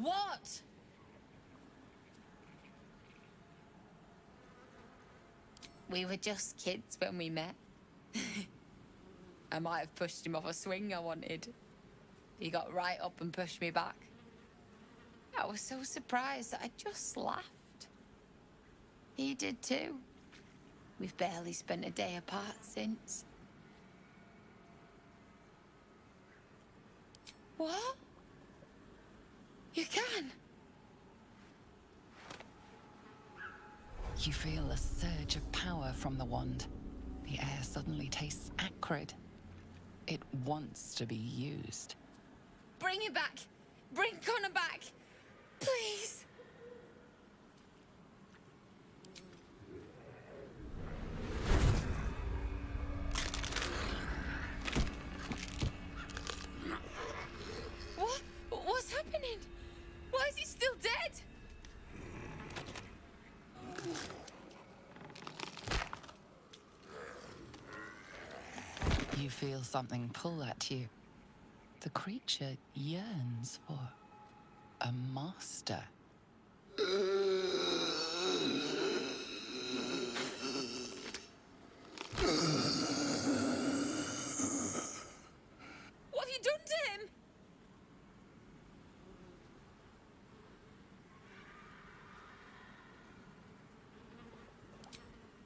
What? We were just kids when we met. I might have pushed him off a swing I wanted. He got right up and pushed me back. I was so surprised that I just laughed. He did too. We've barely spent a day apart since. What? You can? You feel a surge of power from the wand. The air suddenly tastes acrid. It wants to be used. Bring him back! Bring Connor back! Please! What? What's happening? Why is he still dead? You feel something pull at you. The creature yearns for a master. What have you done to him?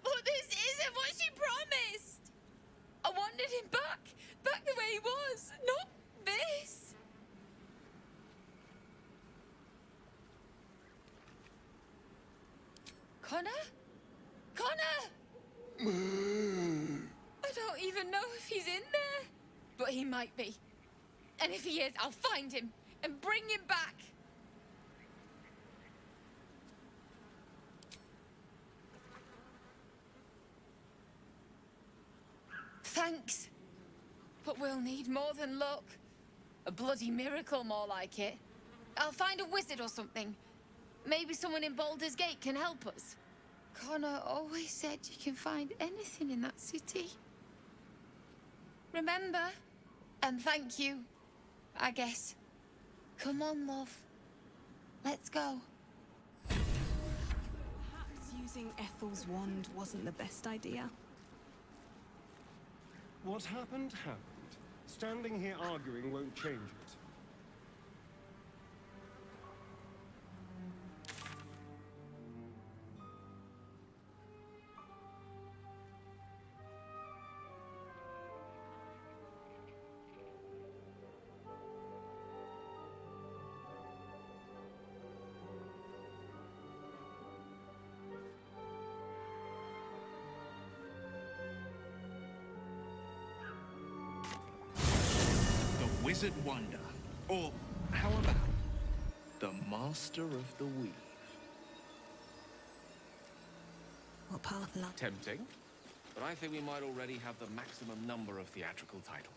But this isn't what she promised! I wanted him back the way he was, not this. Connor? Connor! I don't even know if he's in there, but he might be. And if he is, I'll find him and bring him back. Thanks. But we'll need more than luck. A bloody miracle, more like it. I'll find a wizard or something. Maybe someone in Baldur's Gate can help us. Connor always said you can find anything in that city. Remember? And thank you, I guess. Come on, love. Let's go. Perhaps using Ethel's wand wasn't the best idea. What happened, happened. Standing here arguing won't change it. Wizard Wonder, or how about the Master of the Weave? What path love? Tempting, but I think we might already have the maximum number of theatrical titles.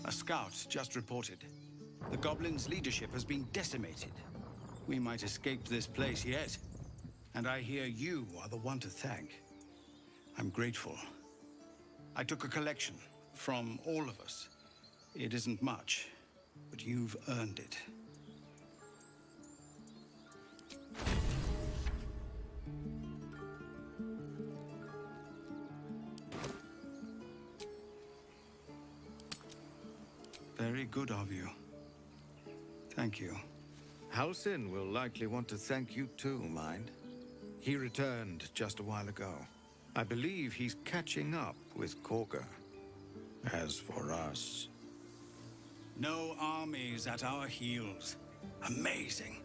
A scout just reported. The goblins' leadership has been decimated. We might escape this place yet. And I hear you are the one to thank. I'm grateful. I took a collection from all of us. It isn't much, but you've earned it. Very good of you. Thank you. Halsin will likely want to thank you too, mind. He returned just a while ago. I believe he's catching up with Korga. As for us... No armies at our heels. Amazing.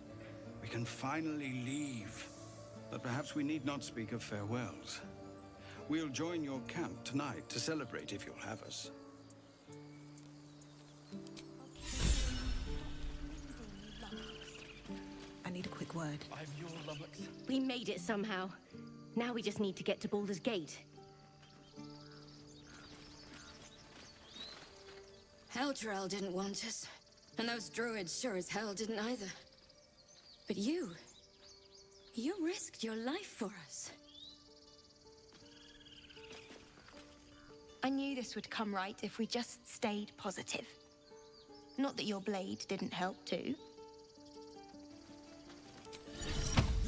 We can finally leave. But perhaps we need not speak of farewells. We'll join your camp tonight to celebrate if you'll have us. I need a quick word. I'm your lummox. We made it somehow. Now we just need to get to Baldur's Gate. Heltrell didn't want us, and those druids sure as hell didn't either. But you risked your life for us. I knew this would come right if we just stayed positive. Not that your blade didn't help too.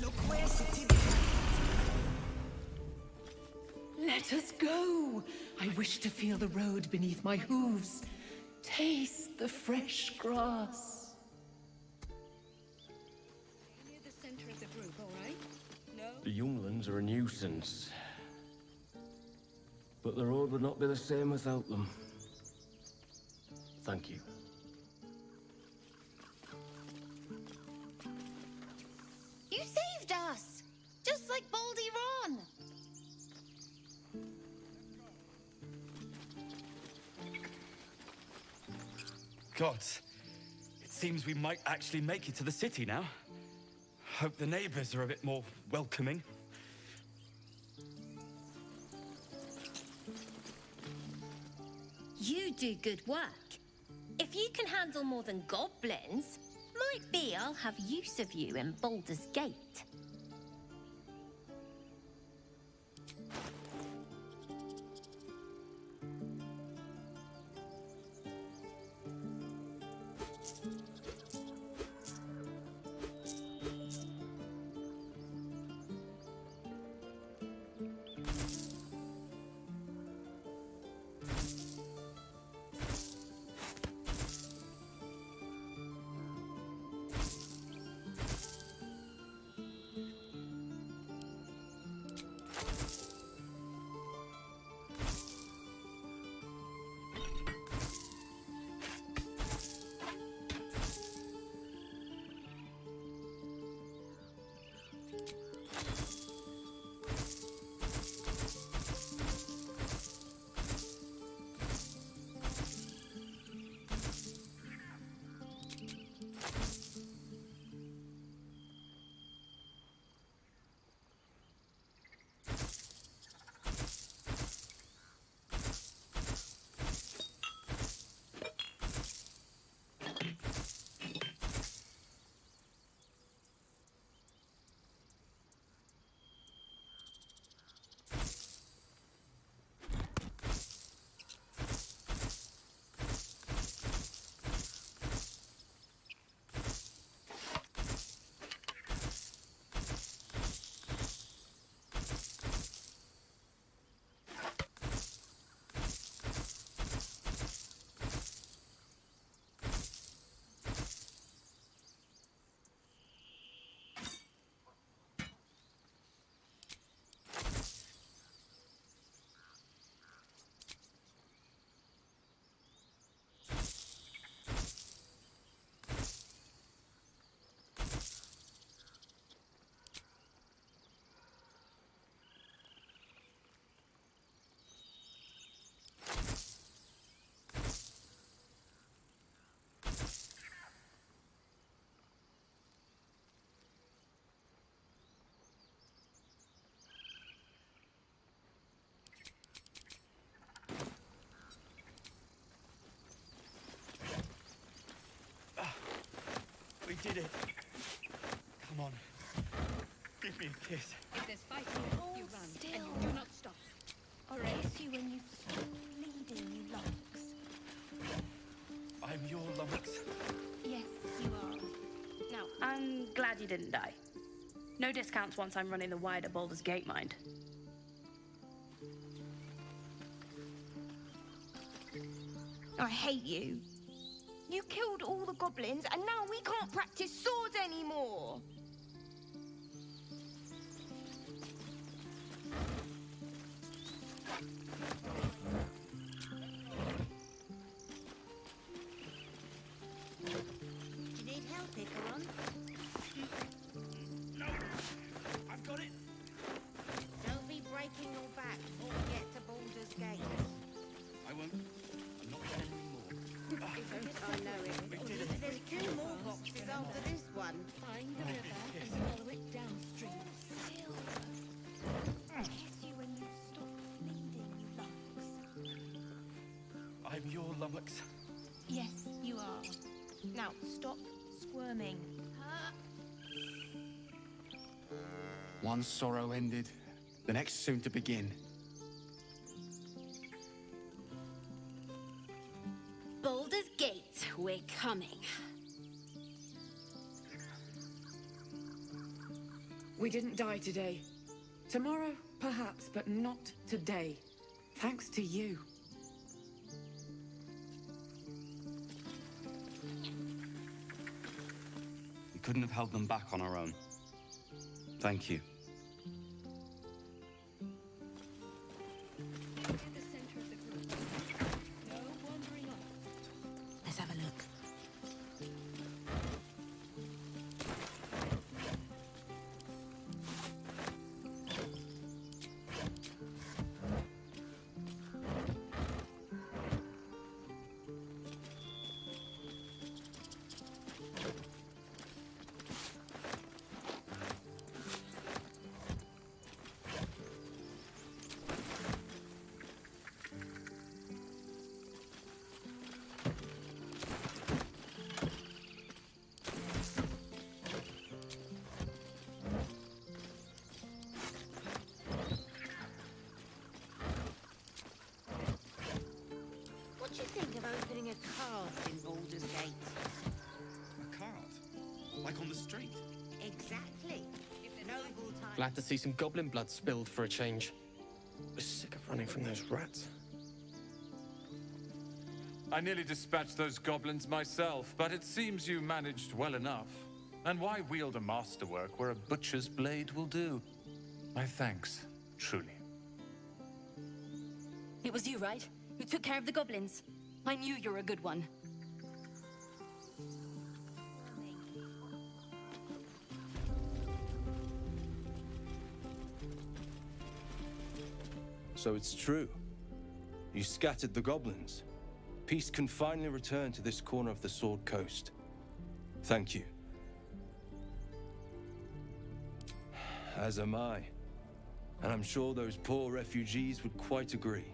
Look where city. Let us go. I wish to feel the road beneath my hooves. Taste the fresh grass. Near the center of the group, all right? No? The younglings are a nuisance. But the road would not be the same without them. Thank you. You saved us! Just like Baldy Ron! Gods, it seems we might actually make it to the city now. Hope the neighbors are a bit more welcoming. You do good work. If you can handle more than goblins, might be I'll have use of you in Baldur's Gate. We did it. Come on. Give me a kiss. If there's fighting, you run, and you do not stop. I'll kiss you when you stop bleeding, you lummox. I'm your lummox. Yes, you are. Now, I'm glad you didn't die. No discounts once I'm running the wider Baldur's Gate, mind. I hate you. You killed all the goblins, and now we can't practice swords anymore. Do you need help, Icaron? No! I've got it! Don't be breaking your back, or after this one. Find the river and follow it downstream. Still. Kiss you when you stop bleeding, you lummox. I'm your lummox. Yes, you are. Now, stop squirming. One sorrow ended, the next soon to begin. Baldur's Gate, we're coming. We didn't die today. Tomorrow, perhaps, but not today. Thanks to you. We couldn't have held them back on our own. Thank you. Let's have a look. What do you think of opening a cart in Baldur's Gate? A cart? Like on the street? Exactly. If the noble time... Glad to see some goblin blood spilled for a change. We're sick of running from those rats. I nearly dispatched those goblins myself, but it seems you managed well enough. And why wield a masterwork where a butcher's blade will do? My thanks, truly. It was you, right? Who took care of the goblins? I knew you were a good one. So it's true. You scattered the goblins. Peace can finally return to this corner of the Sword Coast. Thank you. As am I. And I'm sure those poor refugees would quite agree.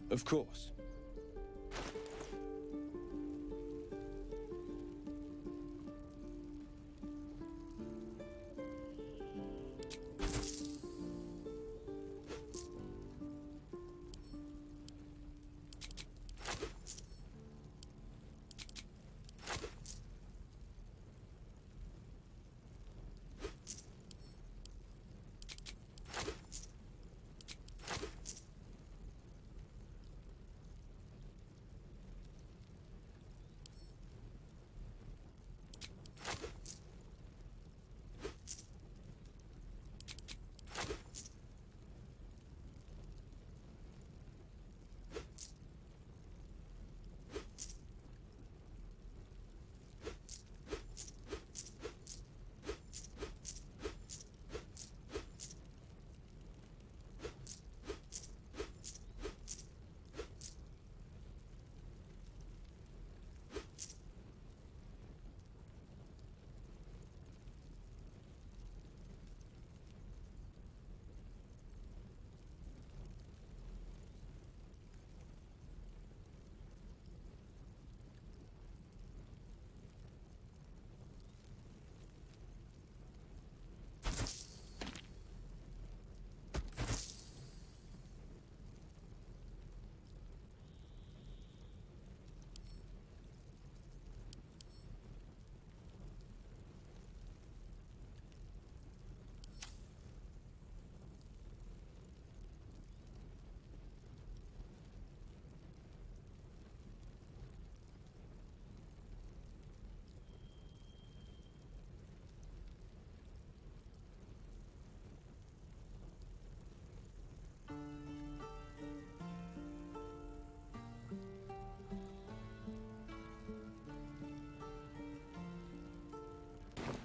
Of course.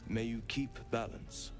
May you keep balance.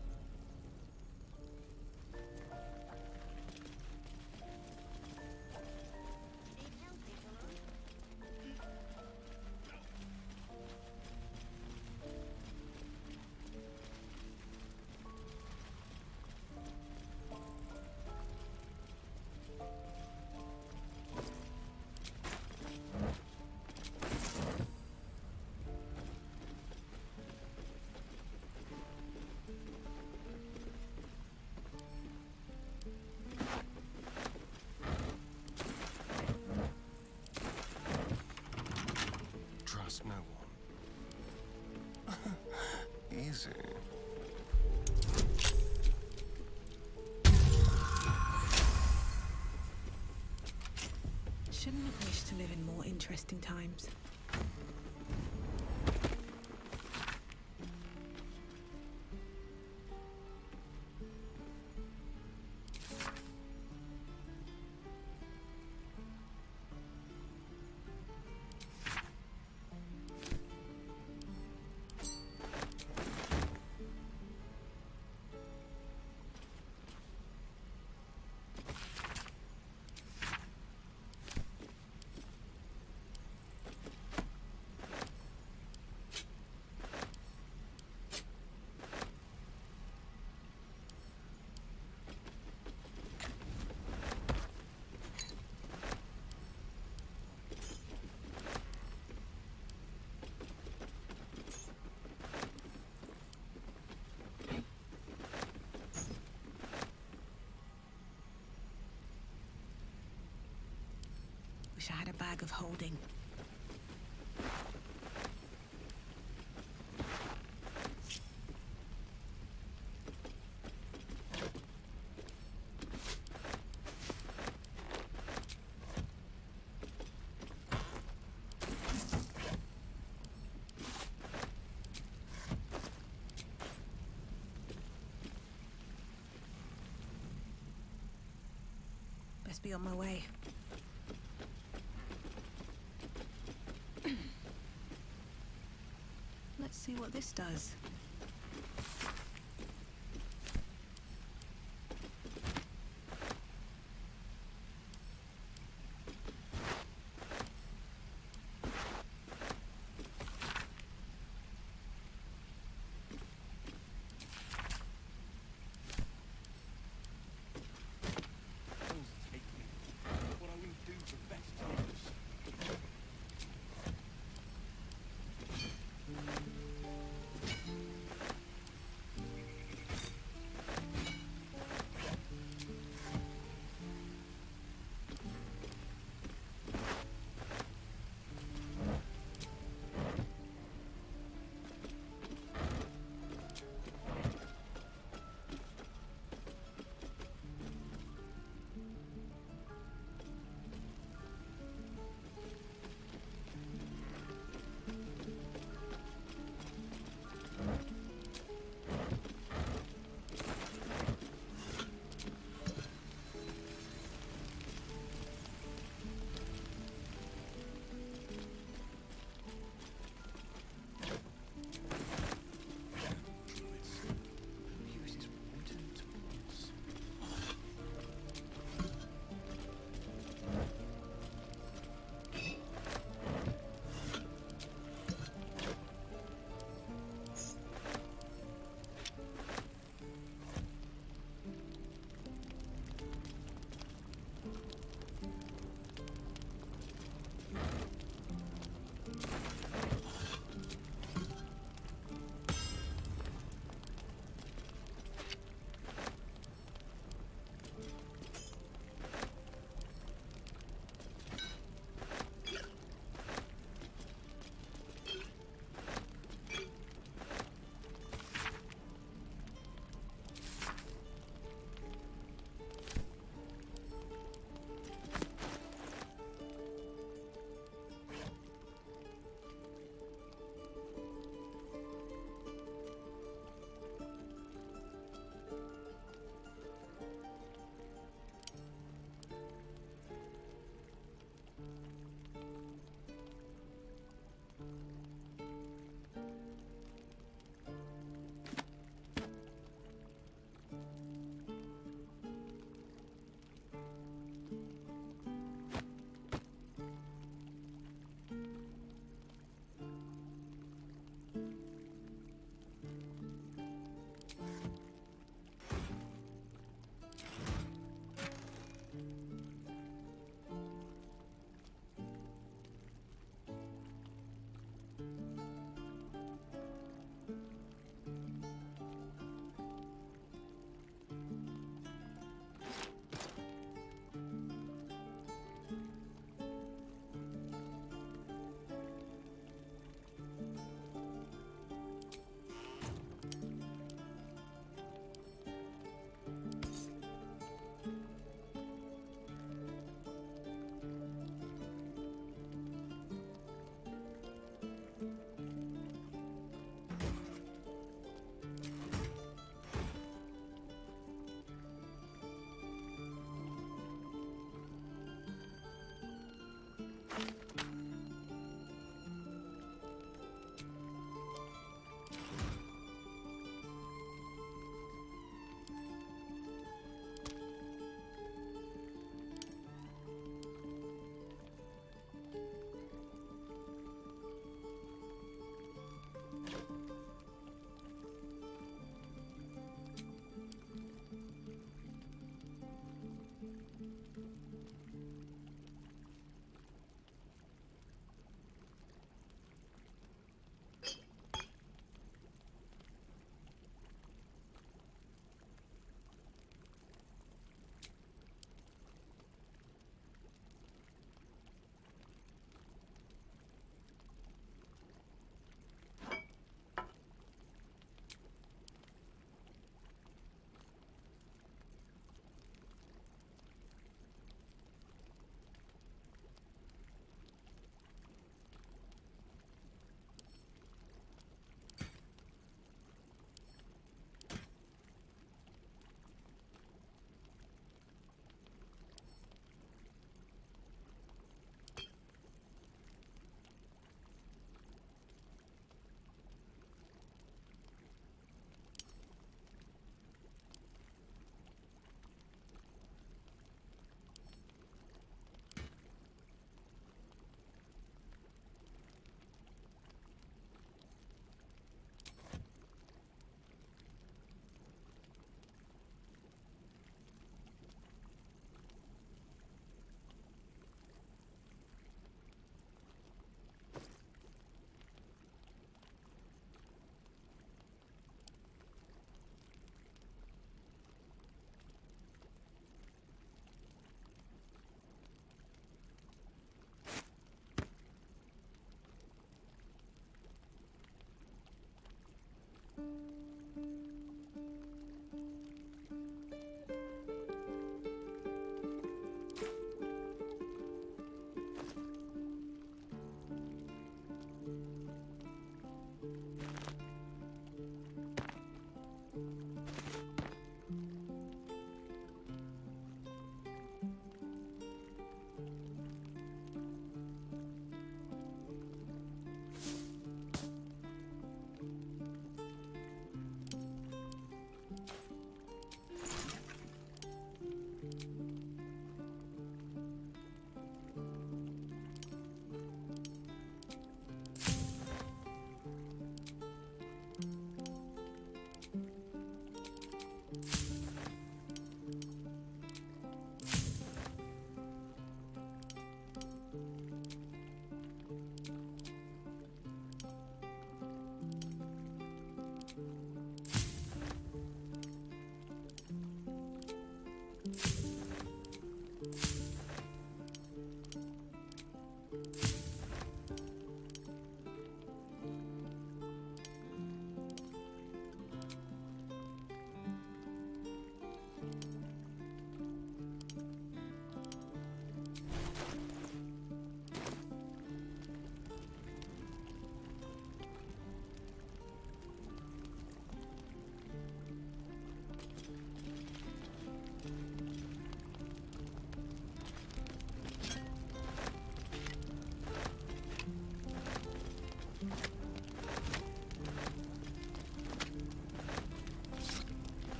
Easy. Shouldn't have wished to live in more interesting times. Wish I had a bag of holding. Best be on my way. Let's see what this does. What I will do for best use.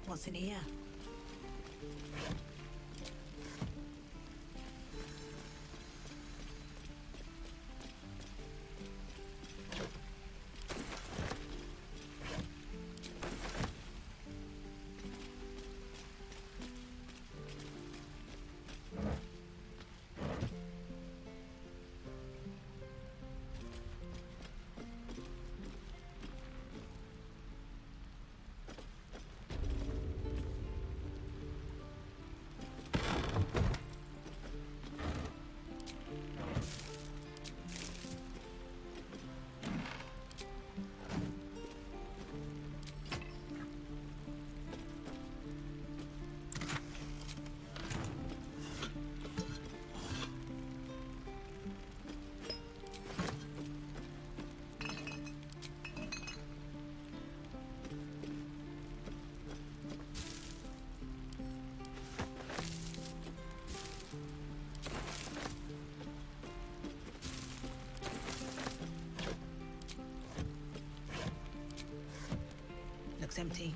What's in here? Looks empty.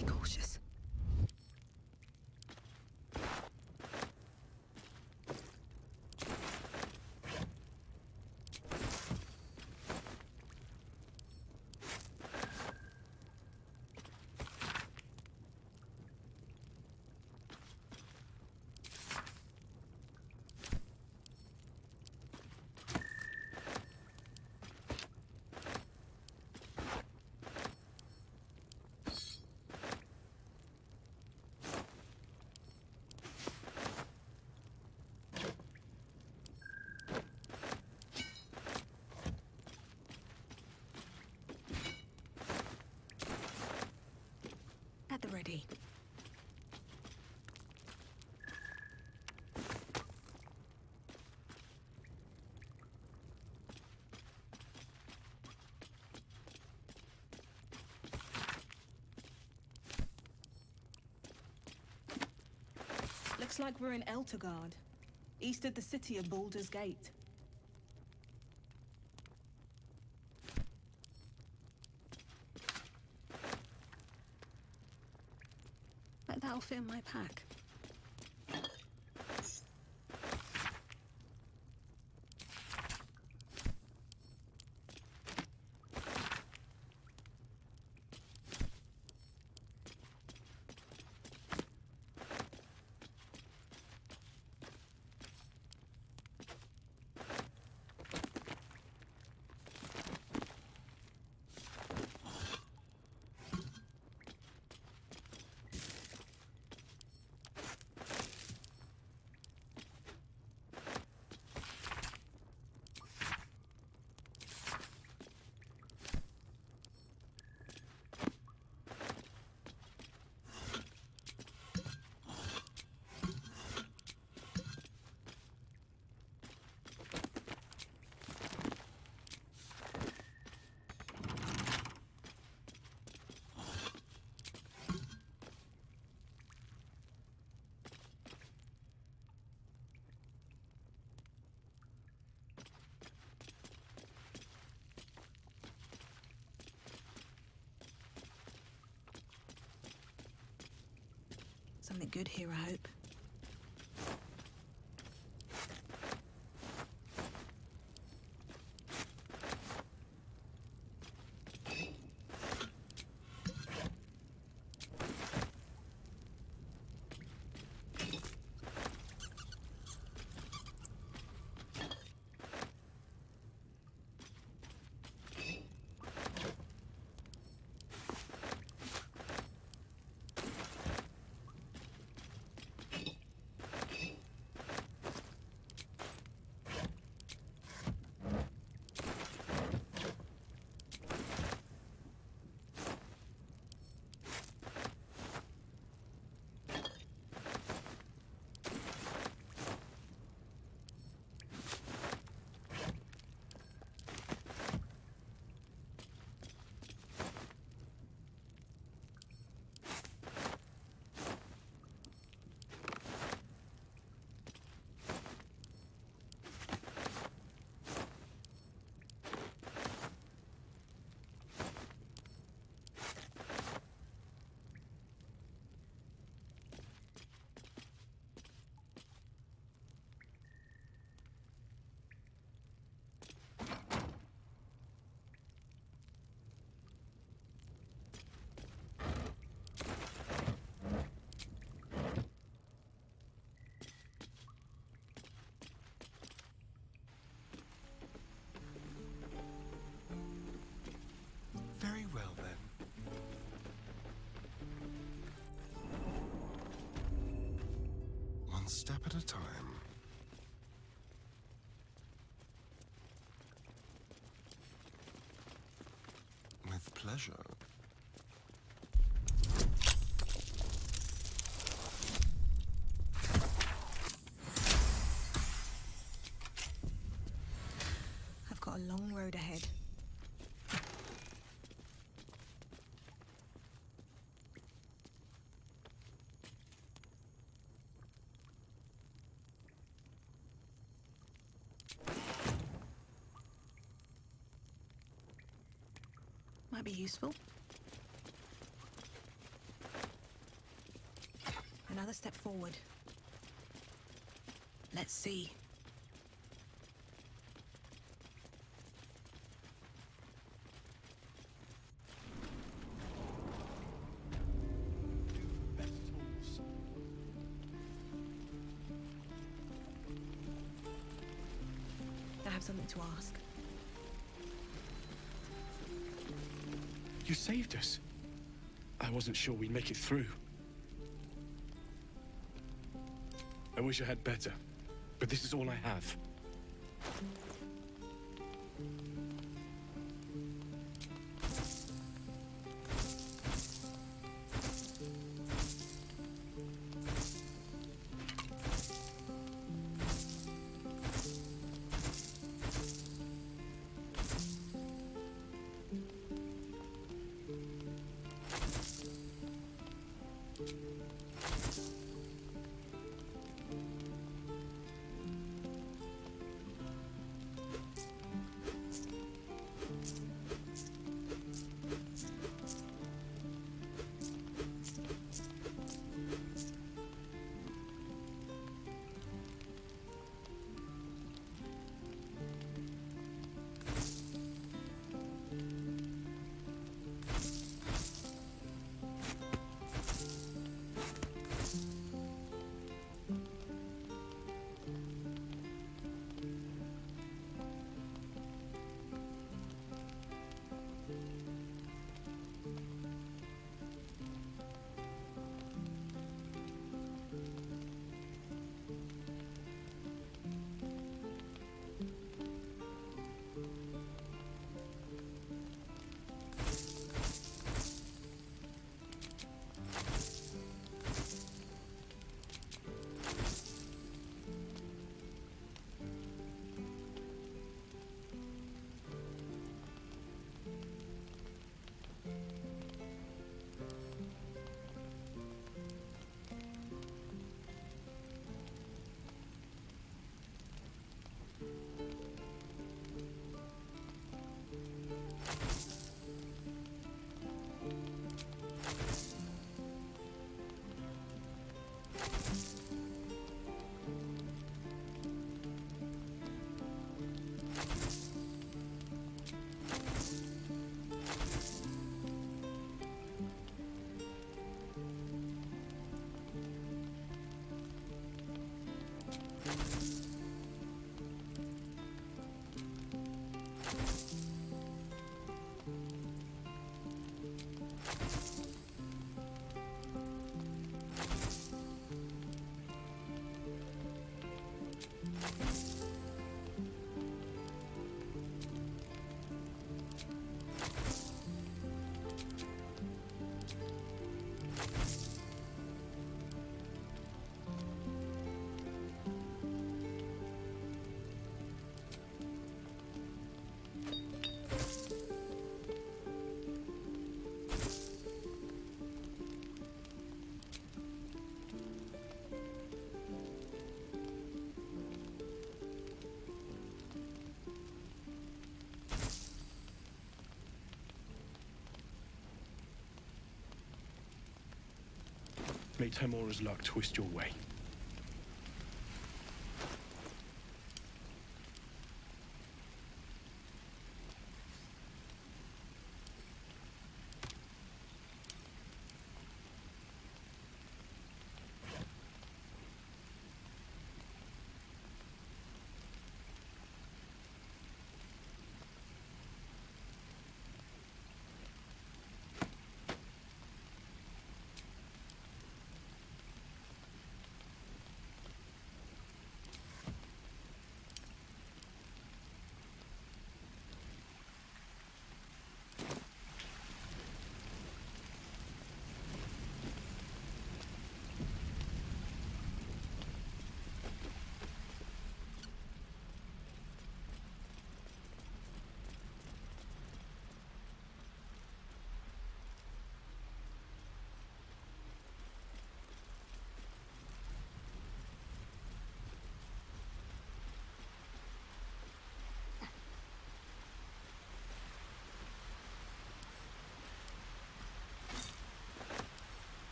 be cautious. At the ready. Looks like we're in Eltergard, east of the city of Baldur's Gate. Bet that'll fit in my pack. Something good here, I hope. Very well, then. One step at a time. With pleasure. I've got a long road ahead. Might be useful. Another step forward. Let's see. I have something to ask. You saved us. I wasn't sure we'd make it through. I wish I had better, but this is all I have. May Temora's luck twist your way.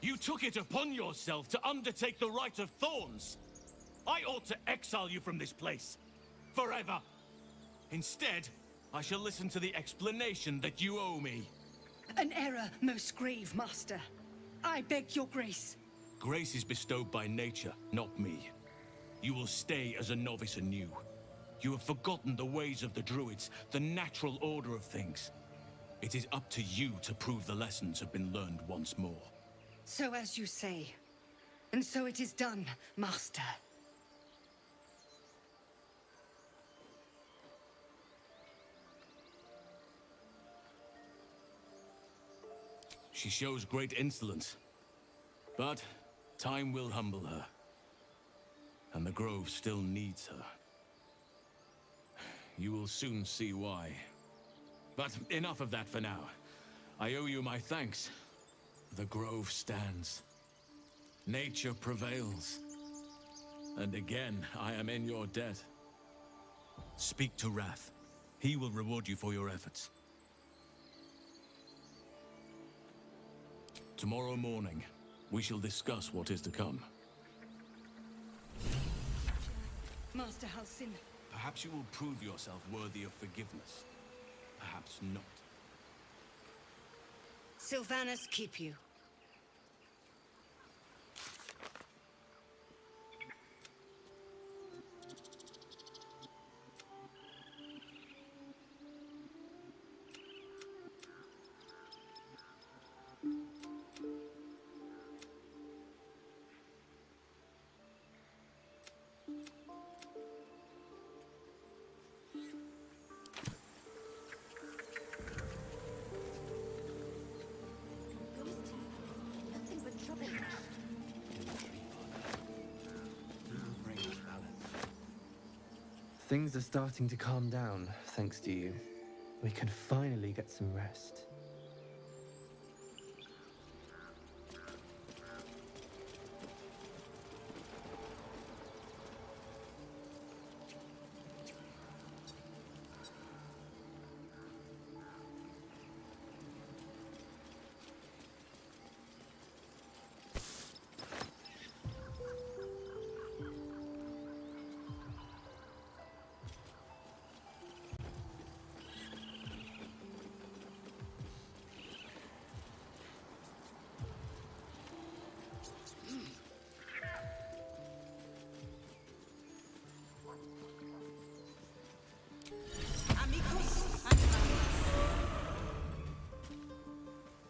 You took it upon yourself to undertake the Rite of Thorns. I ought to exile you from this place. Forever. Instead, I shall listen to the explanation that you owe me. An error, most grave master. I beg your grace. Grace is bestowed by nature, not me. You will stay as a novice anew. You have forgotten the ways of the Druids, the natural order of things. It is up to you to prove the lessons have been learned once more. So as you say. And so it is done, master. She shows great insolence. But time will humble her. And the Grove still needs her. You will soon see why. But enough of that for now. I owe you my thanks. The Grove stands. Nature prevails. And again, I am in your debt. Speak to Wrath. He will reward you for your efforts. Tomorrow morning, we shall discuss what is to come. Master Halsin. Perhaps you will prove yourself worthy of forgiveness. Perhaps not. Sylvanas keep you. Nothing but trouble. Things are starting to calm down, thanks to you. We can finally get some rest.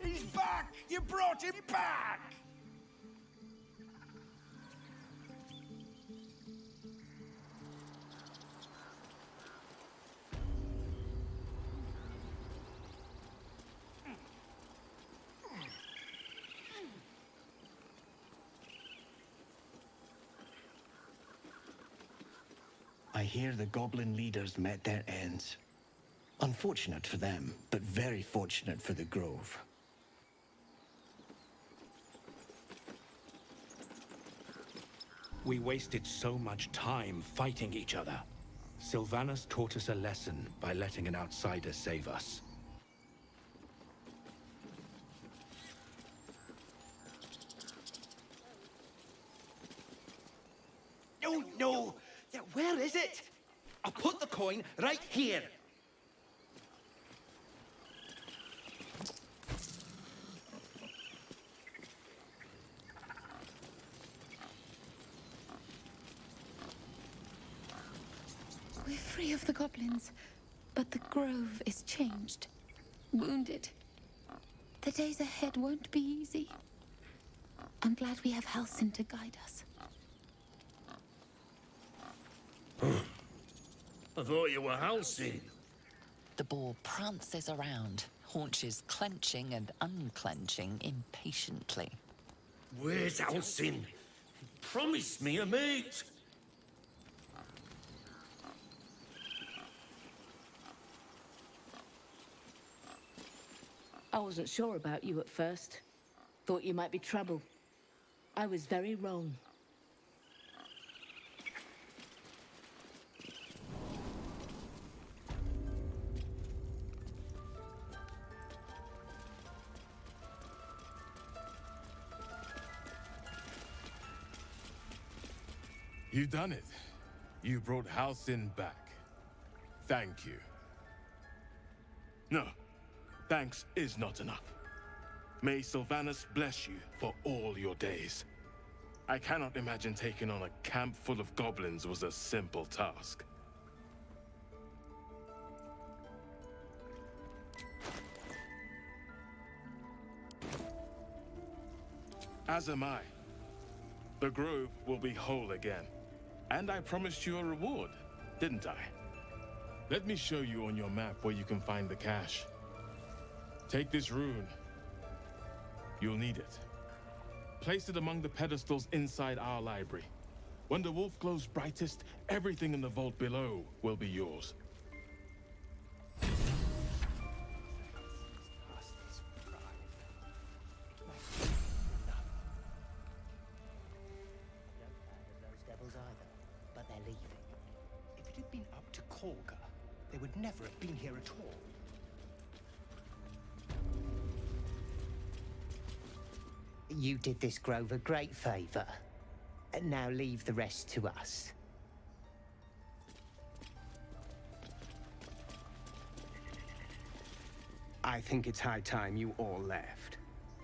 He's back! You brought him back! I hear the goblin leaders met their ends. Unfortunate for them, but very fortunate for the Grove. We wasted so much time fighting each other. Sylvanas taught us a lesson by letting an outsider save us. No, no! Where is it? I'll put the coin right here. We're free of the goblins, but the Grove is changed, wounded. The days ahead won't be easy. I'm glad we have Halsin to guide us. I thought you were Halsin. The boar prances around, haunches clenching and unclenching impatiently. Where's Halsin? Promise me a mate. I wasn't sure about you at first. Thought you might be trouble. I was very wrong. You done it. You brought Halcyon back. Thank you. No, thanks is not enough. May Sylvanus bless you for all your days. I cannot imagine taking on a camp full of goblins was a simple task. As am I. The grove will be whole again. And I promised you a reward, didn't I? Let me show you on your map where you can find the cache. Take this rune. You'll need it. Place it among the pedestals inside our library. When the wolf glows brightest, everything in the vault below will be yours. They would never have been here at all. You did this grove a great favor. Now leave the rest to us. I think it's high time you all left.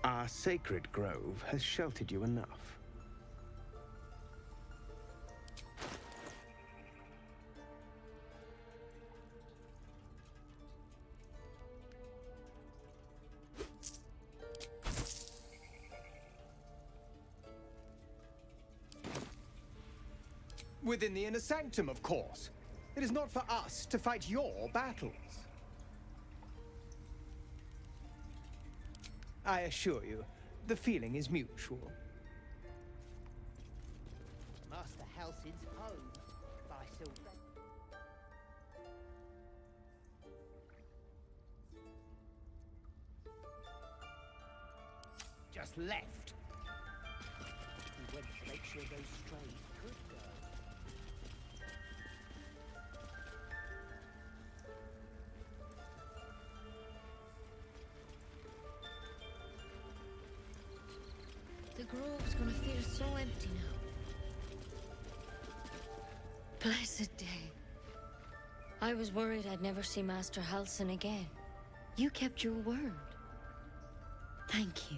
Our sacred grove has sheltered you enough. Within the inner sanctum, of course. It is not for us to fight your battles. I assure you, the feeling is mutual. Master Halcyon's home by Sylvan. Just left. He went to make sure those strays could go. The grove's gonna feel so empty now. Blessed day. I was worried I'd never see Master Halcyon again. You kept your word. Thank you.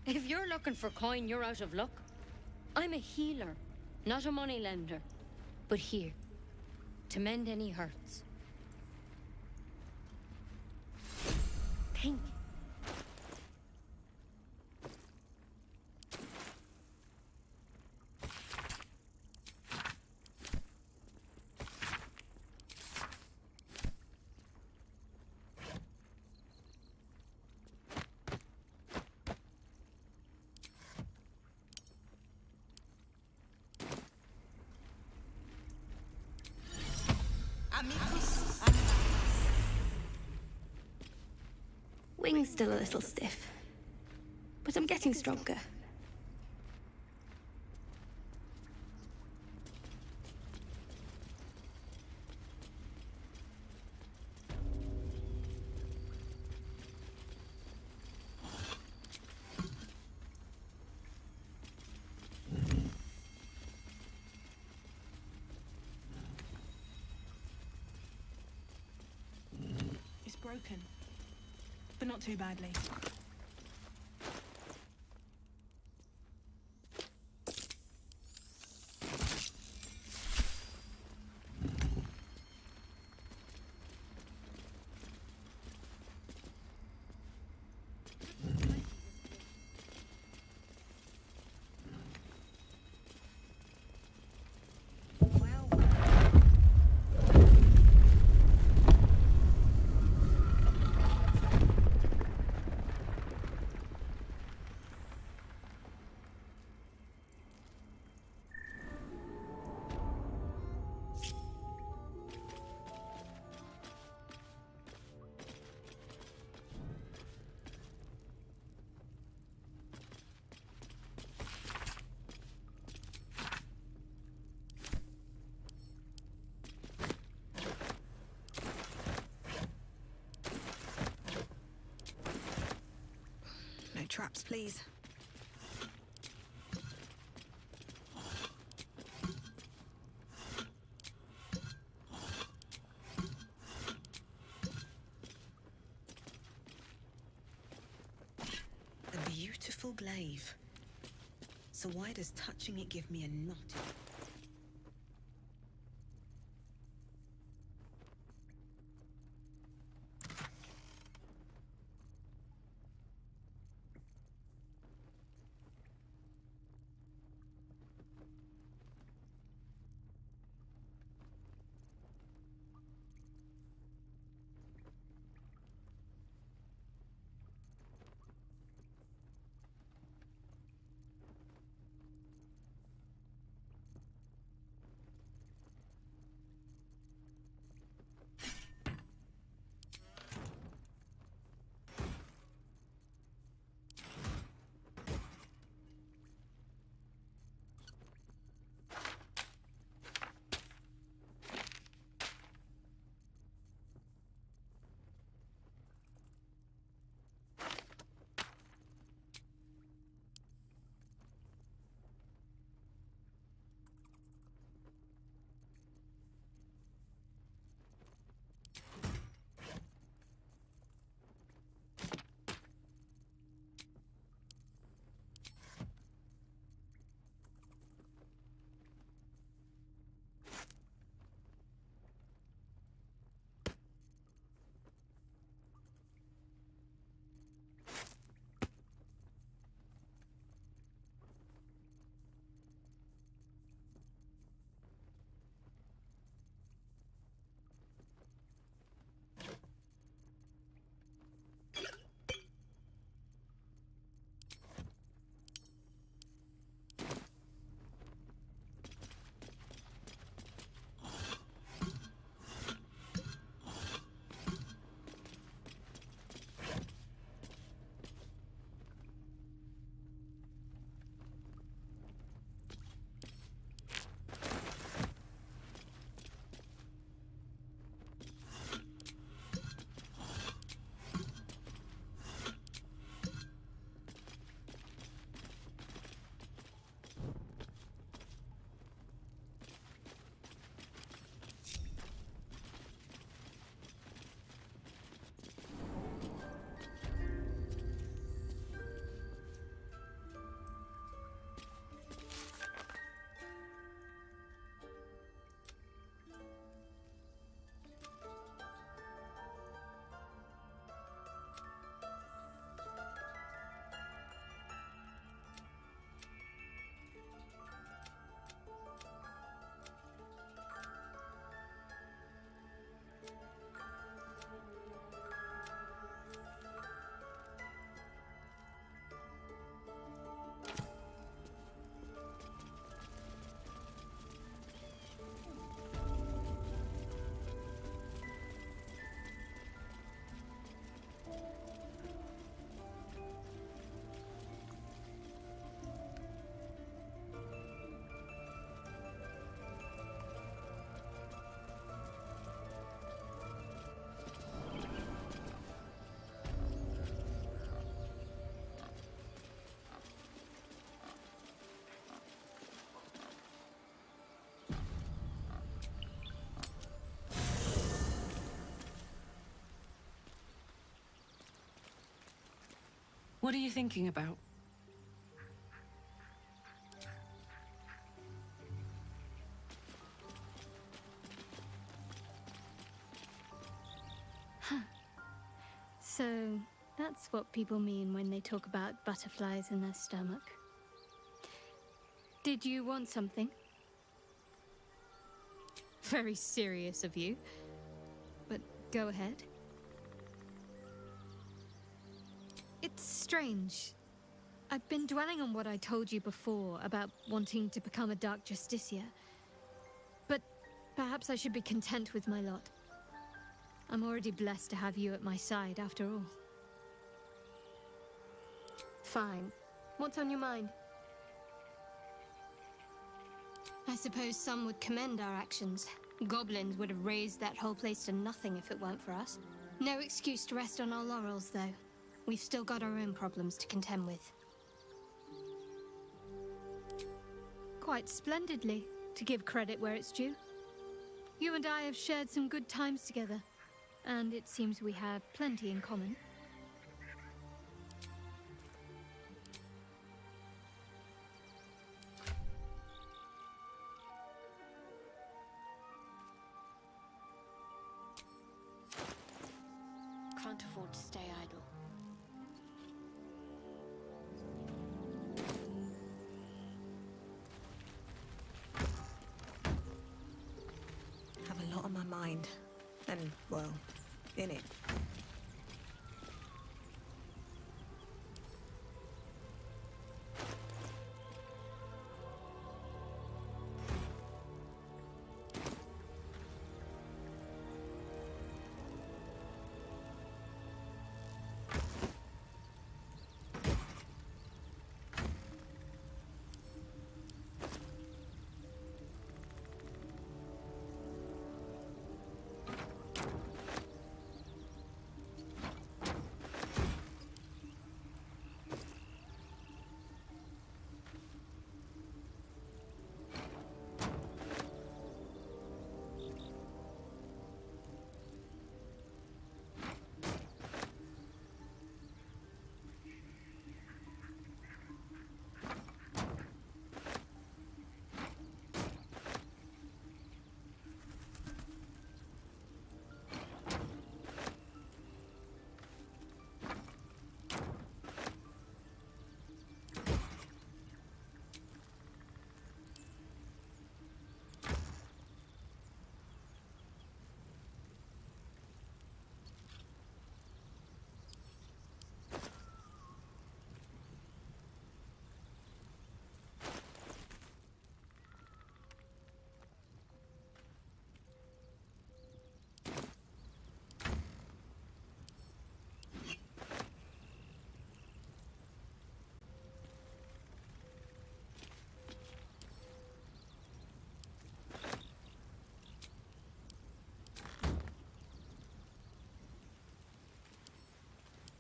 If you're looking for coin, you're out of luck. I'm a healer, not a moneylender. But here, to mend any hurts. Thank you. Wing's still a little stiff, but I'm getting stronger. It's broken, but not too badly. traps, please. A beautiful glaive. So why does touching it give me a knot? What are you thinking about? Huh. So, that's what people mean when they talk about butterflies in their stomach. Did you want something? Very serious of you. But go ahead. It's strange. I've been dwelling on what I told you before about wanting to become a Dark Justiciar. But perhaps I should be content with my lot. I'm already blessed to have you at my side, after all. Fine. What's on your mind? I suppose some would commend our actions. Goblins would have razed that whole place to nothing if it weren't for us. No excuse to rest on our laurels, though. We've still got our own problems to contend with. Quite splendidly, to give credit where it's due. You and I have shared some good times together, and it seems we have plenty in common. Can't afford to stay idle. Have a lot on my mind. And, well, in it.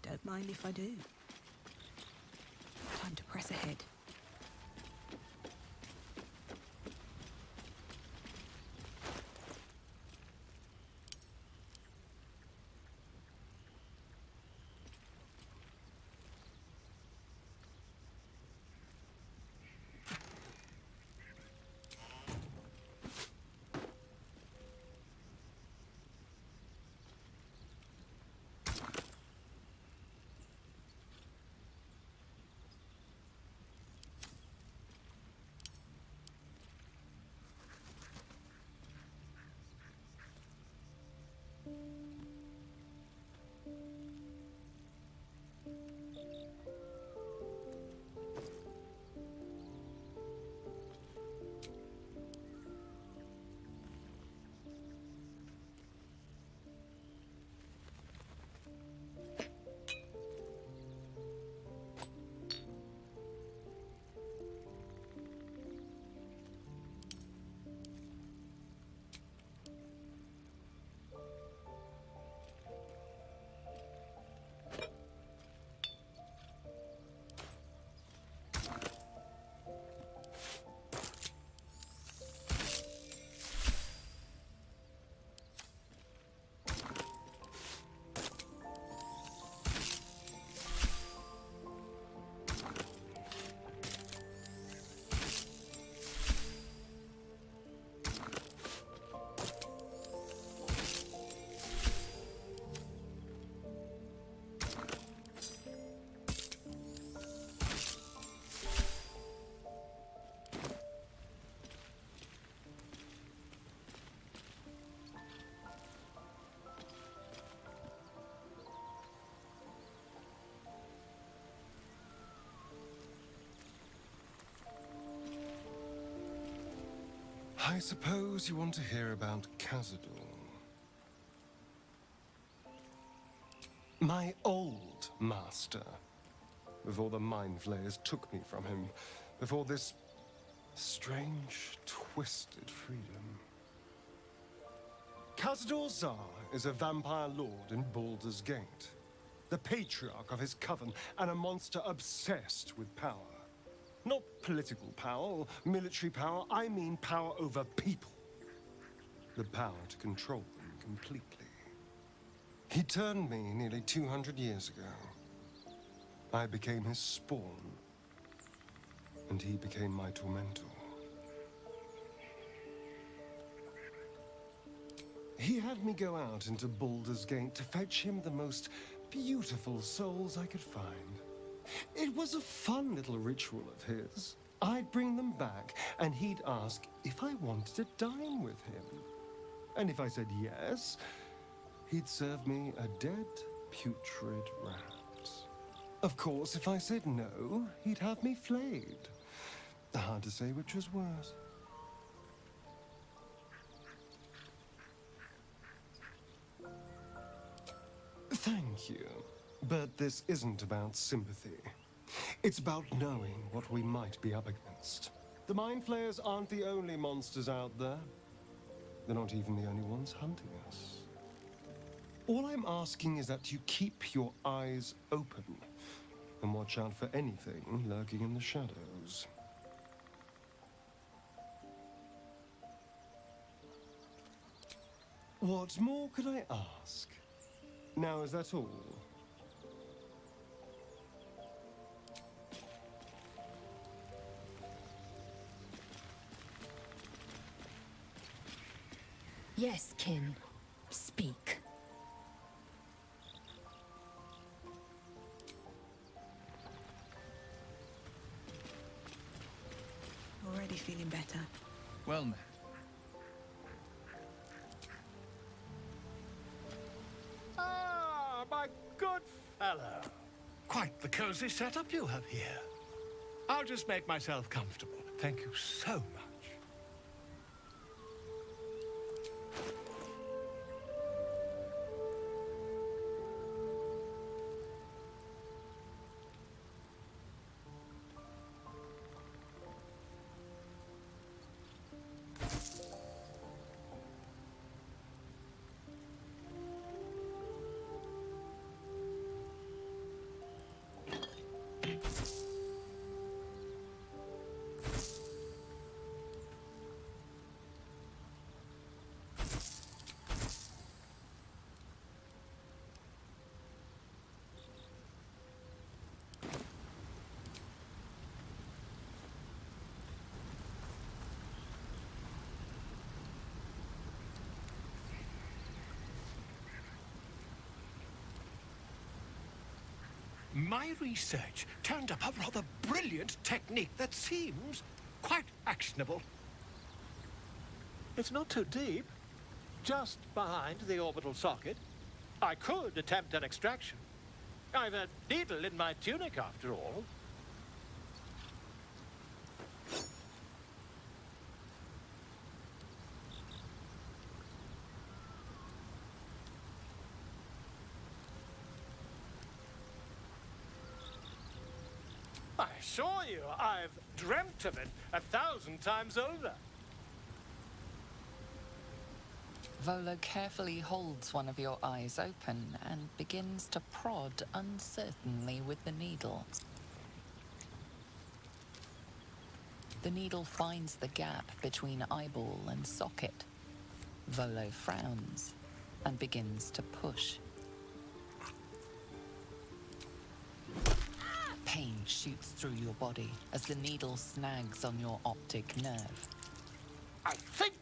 Don't mind if I do. Time to press ahead. I suppose you want to hear about Cazador. My old master. Before the Mind Flayers took me from him. Before this strange, twisted freedom. Cazador Zar is a vampire lord in Baldur's Gate. the patriarch of his coven, and a monster obsessed with power. Not political power or military power, I mean power over people. The power to control them completely. He turned me nearly 200 years ago. I became his spawn, and he became my tormentor. He had me go out into Baldur's Gate to fetch him the most beautiful souls I could find. It was a fun little ritual of his. I'd bring them back, and he'd ask if I wanted to dine with him. And if I said yes, he'd serve me a dead, putrid rat. Of course, if I said no, he'd have me flayed. Hard to say which was worse. Thank you. But this isn't about sympathy. It's about knowing what we might be up against. The Mind Flayers aren't the only monsters out there. They're not even the only ones hunting us. All I'm asking is that you keep your eyes open and watch out for anything lurking in the shadows. What more could I ask? Now, is that all? Yes, kin. Speak. Already feeling better. Well met. Ah, my good fellow. Quite the cozy setup you have here. I'll just make myself comfortable. Thank you so much. My research turned up a rather brilliant technique that seems quite actionable. It's not too deep, just behind the orbital socket. I could attempt an extraction. I've a needle in my tunic, after all. I assure you, I've dreamt of it 1,000 times over. Volo carefully holds one of your eyes open and begins to prod uncertainly with the needle. The needle finds the gap between eyeball and socket. Volo frowns and begins to push. Pain shoots through your body as the needle snags on your optic nerve. I think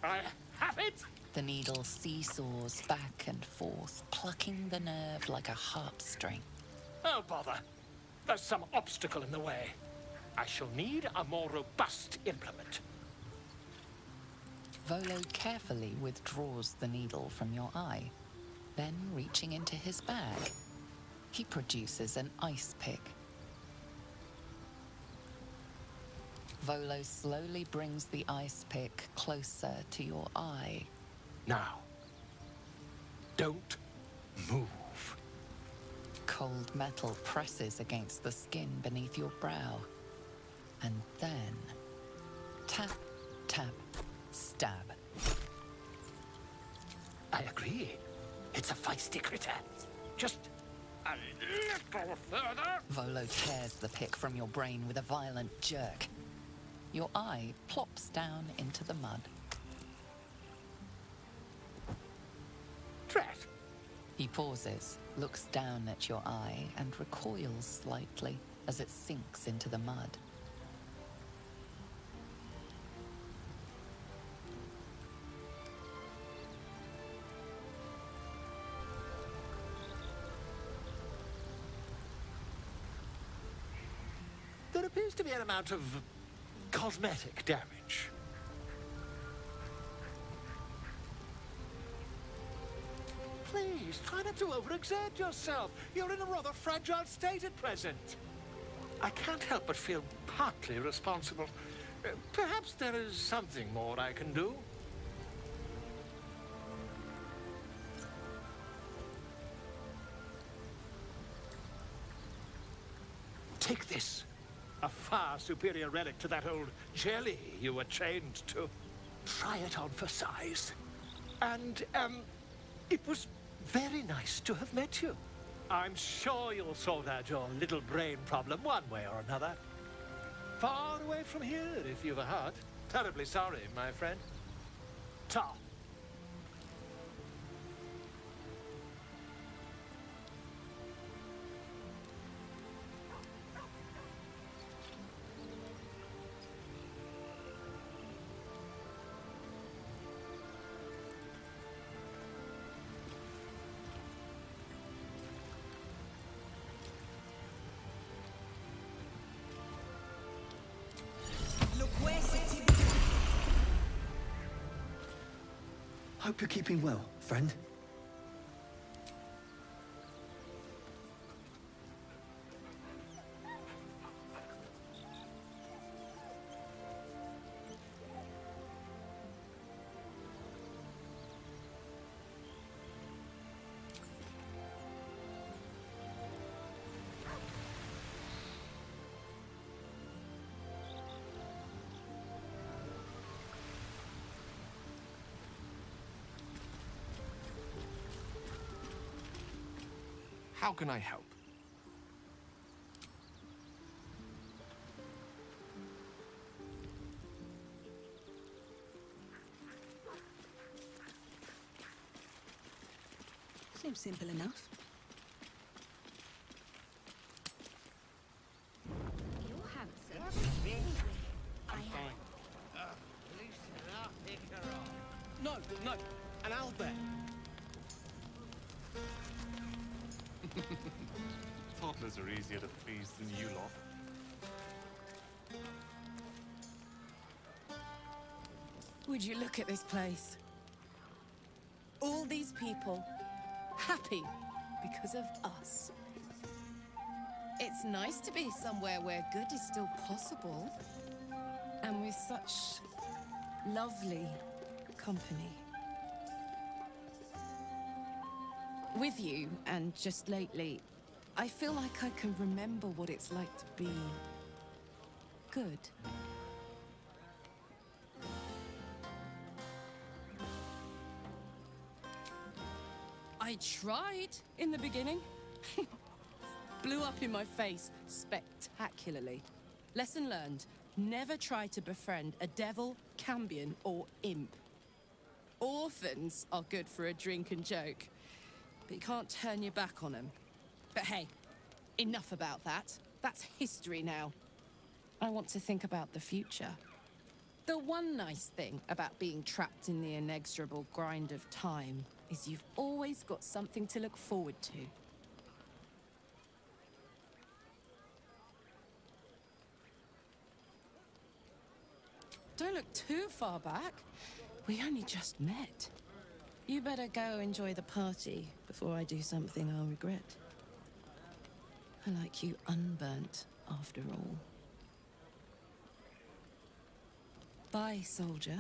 I have it! The needle seesaws back and forth, plucking the nerve like a harpstring. Oh, bother. There's some obstacle in the way. I shall need a more robust implement. Volo carefully withdraws the needle from your eye. Then, reaching into his bag, he produces an ice pick. Volo slowly brings the ice pick closer to your eye. Now, don't move. Cold metal presses against the skin beneath your brow. And then, tap, tap, stab. I agree. It's a feisty critter. Just A little further. Volo tears the pick from your brain with a violent jerk. Your eye plops down into the mud. Drat! He pauses, looks down at your eye, and recoils slightly as it sinks into the mud. There appears to be an amount of cosmetic damage. Please, try not to overexert yourself. You're in a rather fragile state at present. I can't help but feel partly responsible. Perhaps there is something more I can do. Take this. A far superior relic to that old jelly you were chained to. Try it on for size. And, it was very nice to have met you. I'm sure you'll sort out your little brain problem one way or another. Far away from here, if you've a heart. Terribly sorry, my friend. Ta. Hope you're keeping well, friend. How can I help? Seems simple enough. You're handsome. I'm fine. Loosen up, pick her up. No, an owlbear. Toddlers are easier to please than you lot. Would you look at this place? All these people happy because of us. It's nice to be somewhere where good is still possible, and with such lovely company. With you, and just lately, I feel like I can remember what it's like to be good. I tried in the beginning. Blew up in my face spectacularly. Lesson learned, never try to befriend a devil, cambion, or imp. Orphans are good for a drink and joke, but you can't turn your back on them. But hey, enough about that. That's history now. I want to think about the future. The one nice thing about being trapped in the inexorable grind of time is you've always got something to look forward to. Don't look too far back. We only just met. You better go enjoy the party before I do something I'll regret. I like you unburnt, after all. Bye, soldier.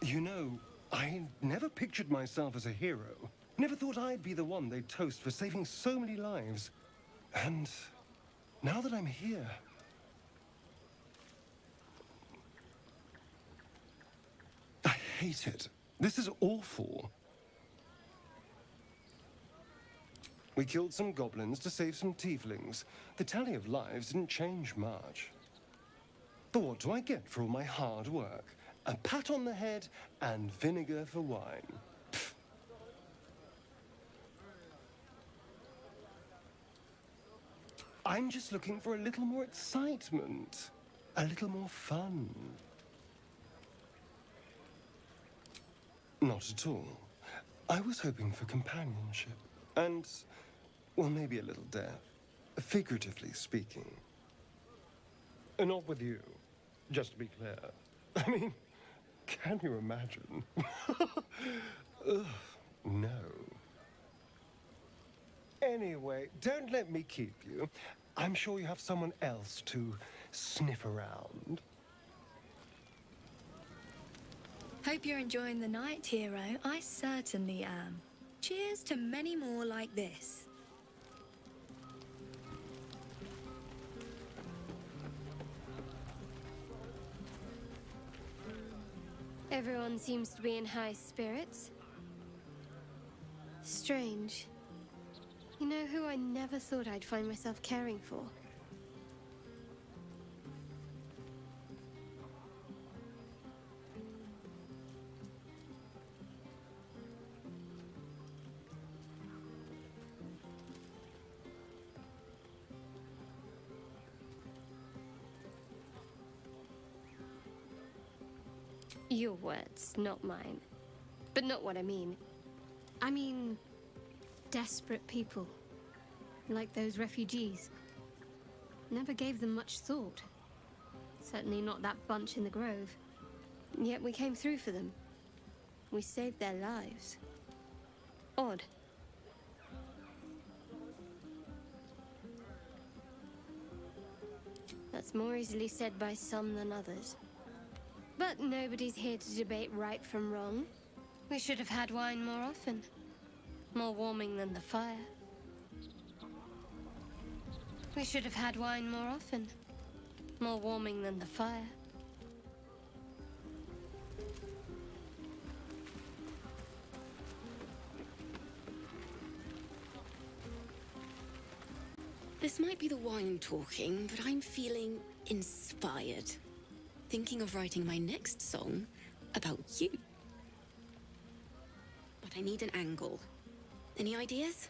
You know, I never pictured myself as a hero. Never thought I'd be the one they'd toast for saving so many lives. And now that I'm here... I hate it. This is awful. We killed some goblins to save some tieflings. The tally of lives didn't change much. But what do I get for all my hard work? A pat on the head and vinegar for wine. Pfft. I'm just looking for a little more excitement, a little more fun. Not at all. I was hoping for companionship and, well, maybe a little death, figuratively speaking. Not with you, just to be clear. I mean, can you imagine? Ugh, no. Anyway, don't let me keep you. I'm sure you have someone else to sniff around. Hope you're enjoying the night, hero. I certainly am. Cheers to many more like this. Everyone seems to be in high spirits. Strange. You know who I never thought I'd find myself caring for? Your words, not mine. But not what I mean. I mean, desperate people. Like those refugees. Never gave them much thought. Certainly not that bunch in the grove. Yet we came through for them. We saved their lives. Odd. That's more easily said by some than others. But nobody's here to debate right from wrong. We should have had wine more often. More warming than the fire. We should have had wine more often. More warming than the fire. This might be the wine talking, but I'm feeling inspired. Thinking of writing my next song about you. But I need an angle. Any ideas?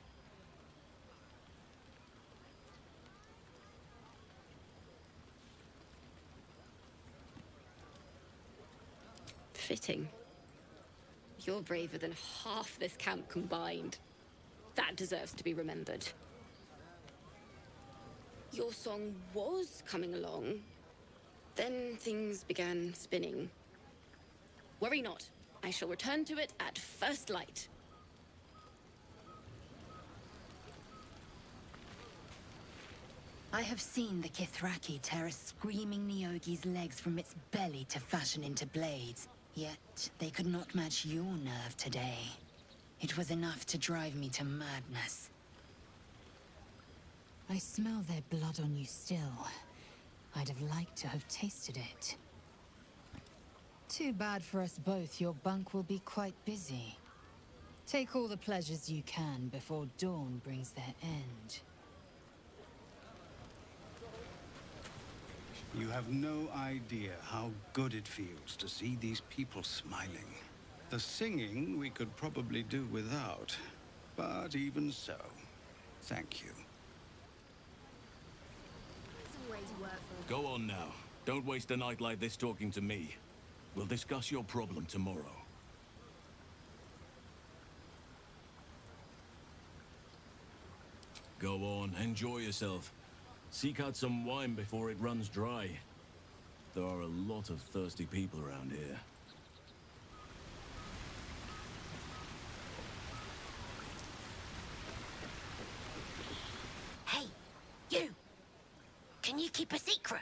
Fitting. You're braver than half this camp combined. That deserves to be remembered. Your song was coming along. Then things began spinning. Worry not. I shall return to it at first light. I have seen the Kithraki tear a screaming Nyogi's legs from its belly to fashion into blades. Yet they could not match your nerve today. It was enough to drive me to madness. I smell their blood on you still. I'd have liked to have tasted it. Too bad for us both, your bunk will be quite busy. Take all the pleasures you can before dawn brings their end. You have no idea how good it feels to see these people smiling. The singing we could probably do without, but even so, thank you. Go on now. Don't waste a night like this talking to me. We'll discuss your problem tomorrow. Go on, enjoy yourself. Seek out some wine before it runs dry. There are a lot of thirsty people around here. Hey, you! Can you keep a secret?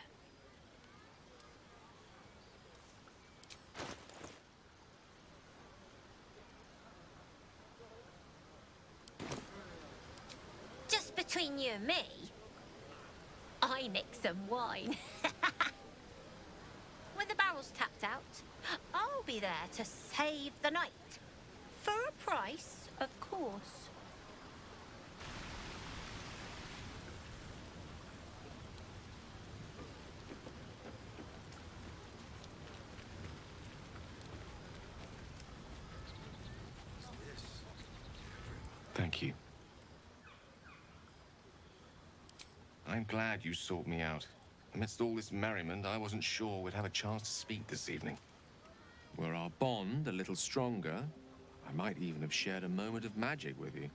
Just between you and me, I nicked some wine. with the barrels tapped out. I'll be there to save the night. For a price, of course. Thank you. I'm glad you sought me out. Amidst all this merriment, I wasn't sure we'd have a chance to speak this evening. Were our bond a little stronger, I might even have shared a moment of magic with you.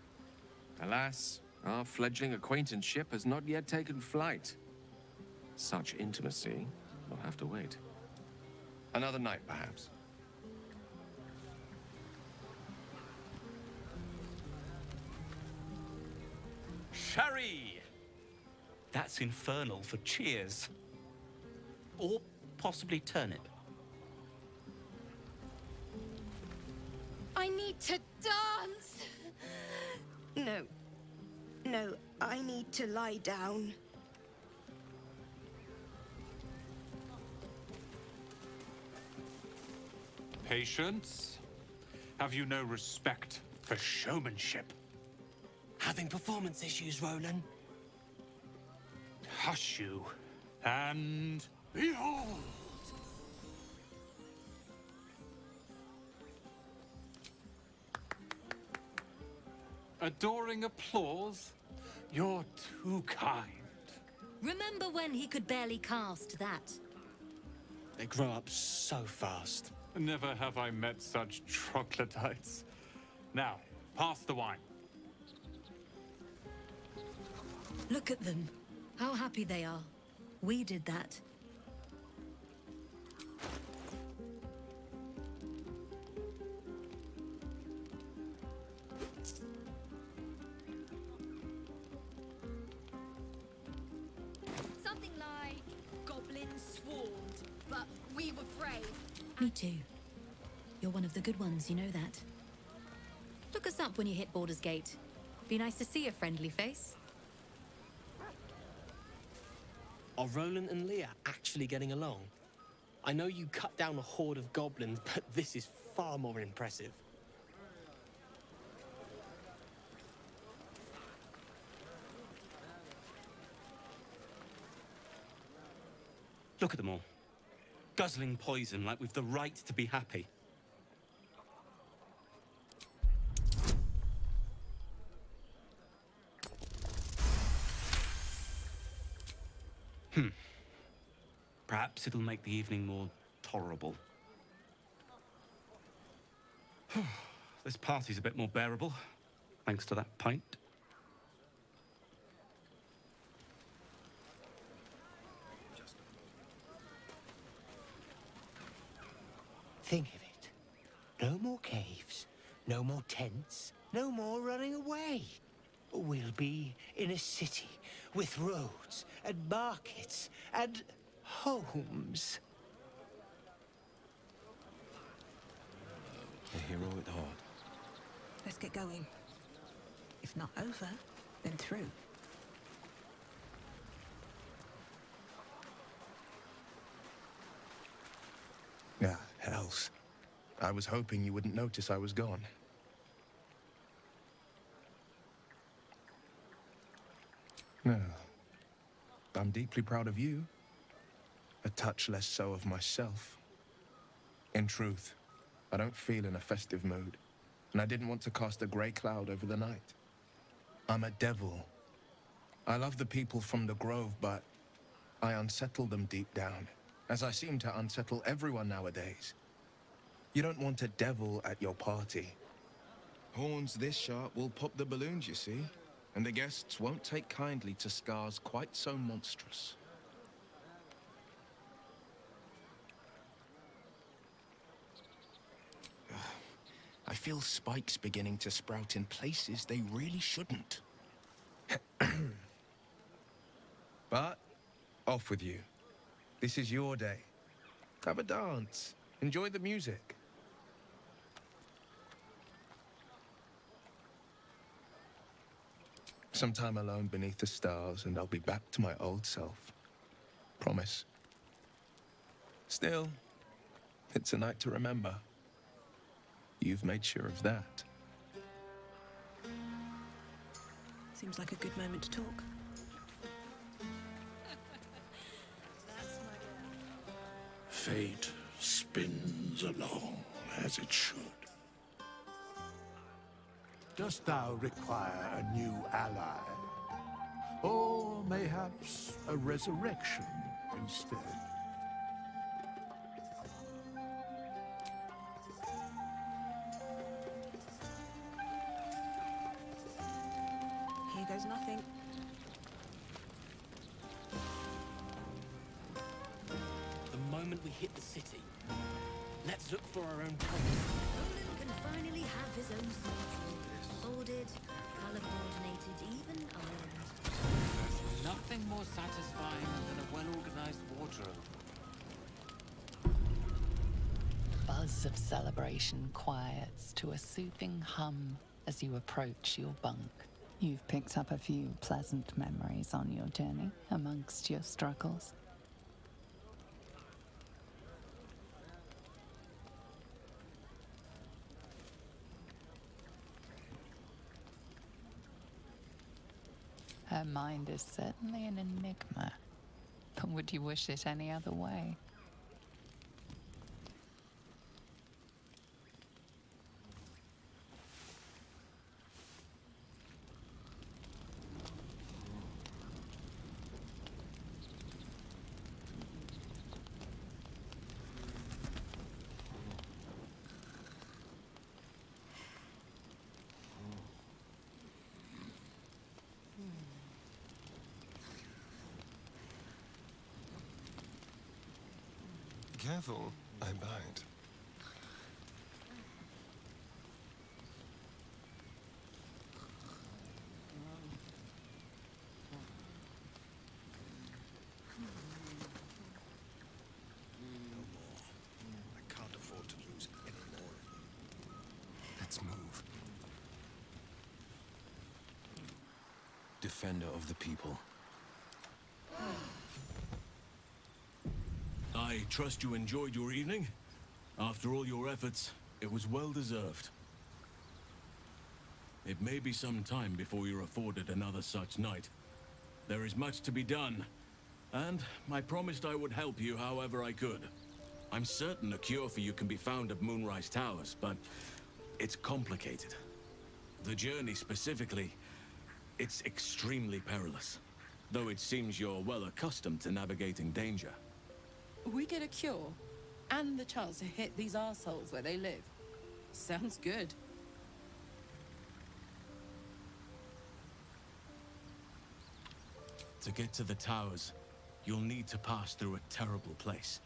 Alas, our fledgling acquaintanceship has not yet taken flight. Such intimacy will have to wait. Another night, perhaps. Sherry! That's infernal for cheers. Or possibly turnip. I need to dance! No. No, I need to lie down. Patience? Have you no respect for showmanship? Having performance issues, Roland? Hush you, and behold! Adoring applause? You're too kind. Remember when he could barely cast that? They grow up so fast. Never have I met such troglodytes. Now, pass the wine. Look at them. How happy they are. We did that. Something like goblins swarmed, but we were brave. Me too. You're one of the good ones, you know that. Look us up when you hit Baldur's Gate. Be nice to see a friendly face. Are Roland and Leah actually getting along? I know you cut down a horde of goblins, but this is far more impressive. Look at them all. Guzzling poison like we've the right to be happy. Perhaps it'll make the evening more tolerable. This party's a bit more bearable, thanks to that pint. Think of it. No more caves, no more tents, no more running away. We'll be in a city with roads and markets and homes. The hero at heart. Let's get going. If not over, then through. Ah, hells. I was hoping you wouldn't notice I was gone. No. I'm deeply proud of you. A touch less so of myself. In truth, I don't feel in a festive mood, and I didn't want to cast a grey cloud over the night. I'm a devil. I love the people from the Grove, but I unsettle them deep down, as I seem to unsettle everyone nowadays. You don't want a devil at your party. Horns this sharp will pop the balloons, you see, and the guests won't take kindly to scars quite so monstrous. I feel spikes beginning to sprout in places they really shouldn't. But, off with you. This is your day. Have a dance. Enjoy the music. Some time alone beneath the stars, and I'll be back to my old self. Promise. Still, it's a night to remember. You've made sure of that. Seems like a good moment to talk. Fate spins along as it should. Dost thou require a new ally? Or mayhaps a resurrection instead? Here goes nothing. The moment we hit the city, let's look for our own company. Roland can finally have his own wardrobe. Folded, color-coordinated, even ironed. There's nothing more satisfying than a well-organized wardrobe. The buzz of celebration quiets to a soothing hum as you approach your bunk. You've picked up a few pleasant memories on your journey amongst your struggles. Her mind is certainly an enigma, but would you wish it any other way? Careful, I bite. I can't afford to lose any more of them. Let's move. Defender of the people. I trust you enjoyed your evening. After all your efforts, it was well deserved. It may be some time before you're afforded another such night. There is much to be done, and I promised I would help you however I could. I'm certain a cure for you can be found at Moonrise Towers, but it's complicated. The journey specifically, it's extremely perilous, though it seems you're well accustomed to navigating danger. We get a cure and the chance to hit these arseholes where they live. Sounds good. To get to the towers, you'll need to pass through a terrible place.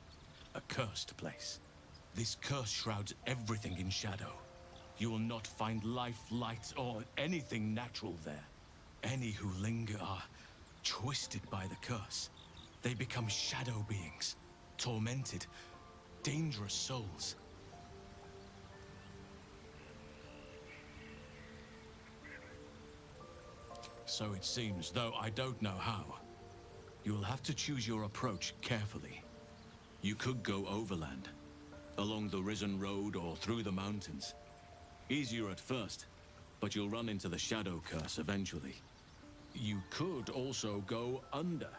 A cursed place. This curse shrouds everything in shadow. You will not find life, light, or anything natural there. Any who linger are twisted by the curse. They become shadow beings. Tormented, dangerous souls. So it seems, though I don't know how. You'll have to choose your approach carefully. You could go overland, along the Risen Road or through the mountains. Easier at first, but you'll run into the shadow curse eventually. You could also go under.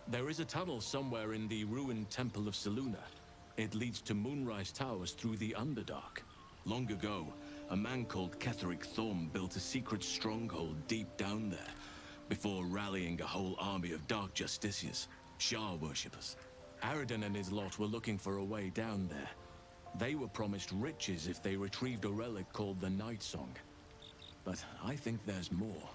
There is a tunnel somewhere in the ruined Temple of Selûne. It leads to Moonrise Towers through the Underdark. Long ago, a man called Ketheric Thorm built a secret stronghold deep down there, before rallying a whole army of Dark Justiciars, Shah worshippers. Aradin and his lot were looking for a way down there. They were promised riches if they retrieved a relic called the Night Song. But I think there's more.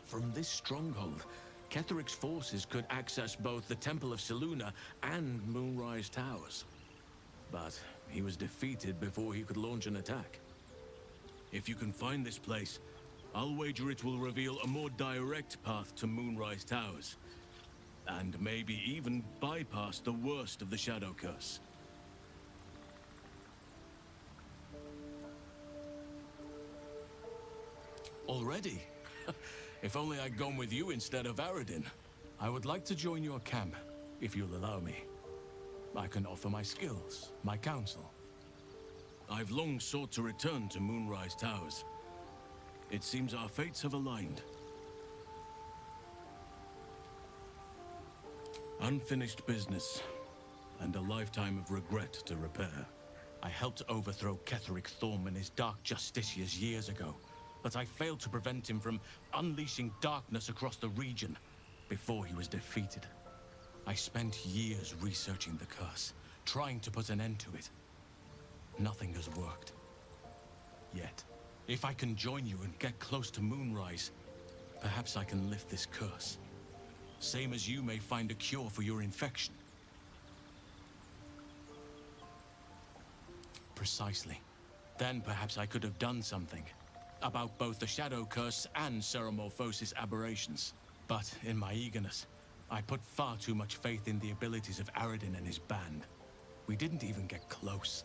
From this stronghold, Ketheric's forces could access both the Temple of Selûne and Moonrise Towers. But he was defeated before he could launch an attack. If you can find this place, I'll wager it will reveal a more direct path to Moonrise Towers. And maybe even bypass the worst of the Shadow Curse. Already? If only I'd gone with you instead of Aradin. I would like to join your camp, if you'll allow me. I can offer my skills, my counsel. I've long sought to return to Moonrise Towers. It seems our fates have aligned. Unfinished business, and a lifetime of regret to repair. I helped overthrow Ketheric Thorm and his Dark Justiciars years ago, but I failed to prevent him from unleashing darkness across the region before he was defeated. I spent years researching the curse, trying to put an end to it. Nothing has worked. Yet, if I can join you and get close to Moonrise, perhaps I can lift this curse. Same as you may find a cure for your infection. Precisely. Then perhaps I could have done something about both the Shadow Curse and Ceremorphosis aberrations. But in my eagerness, I put far too much faith in the abilities of Aradin and his band. We didn't even get close.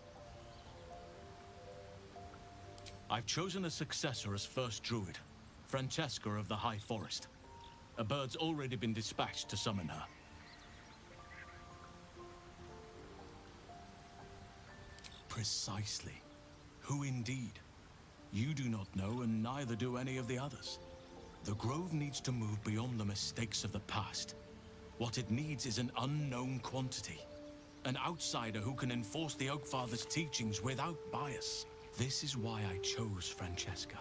I've chosen a successor as first druid, Francesca of the High Forest. A bird's already been dispatched to summon her. Precisely. Who indeed? You do not know, and neither do any of the others. The Grove needs to move beyond the mistakes of the past. What it needs is an unknown quantity. An outsider who can enforce the Oakfather's teachings without bias. This is why I chose Francesca.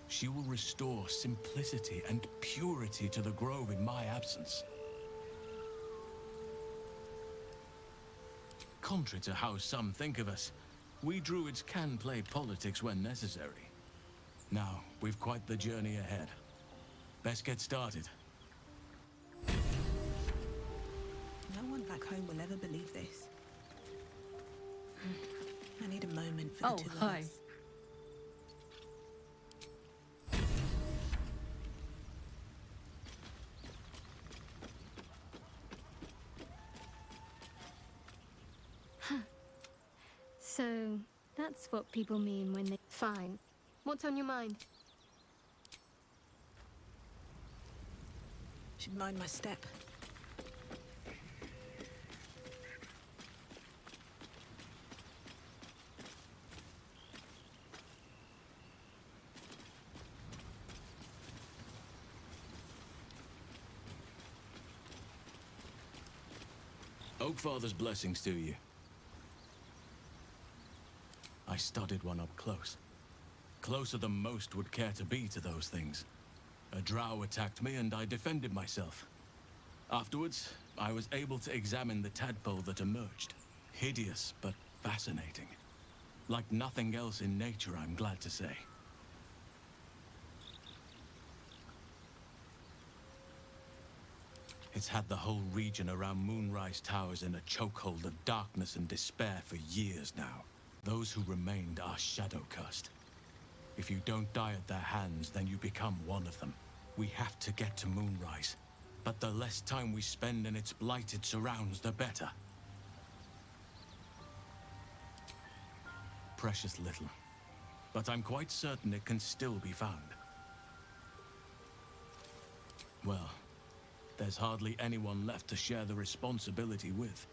She will restore simplicity and purity to the Grove in my absence. Contrary to how some think of us, we druids can play politics when necessary. Now, we've quite the journey ahead. Best get started. No one back home will ever believe this. I need a moment for the two of us. So, that's what people mean when they... Fine. What's on your mind? Should mind my step. Oakfather's blessings to you. I studied one up close. Closer than most would care to be to those things. A drow attacked me and I defended myself. Afterwards, I was able to examine the tadpole that emerged. Hideous, but fascinating. Like nothing else in nature, I'm glad to say. It's had the whole region around Moonrise Towers in a chokehold of darkness and despair for years now. Those who remained are shadow-cursed. If you don't die at their hands, then you become one of them. We have to get to Moonrise, but the less time we spend in its blighted surrounds, the better. Precious little, but I'm quite certain it can still be found. Well, there's hardly anyone left to share the responsibility with.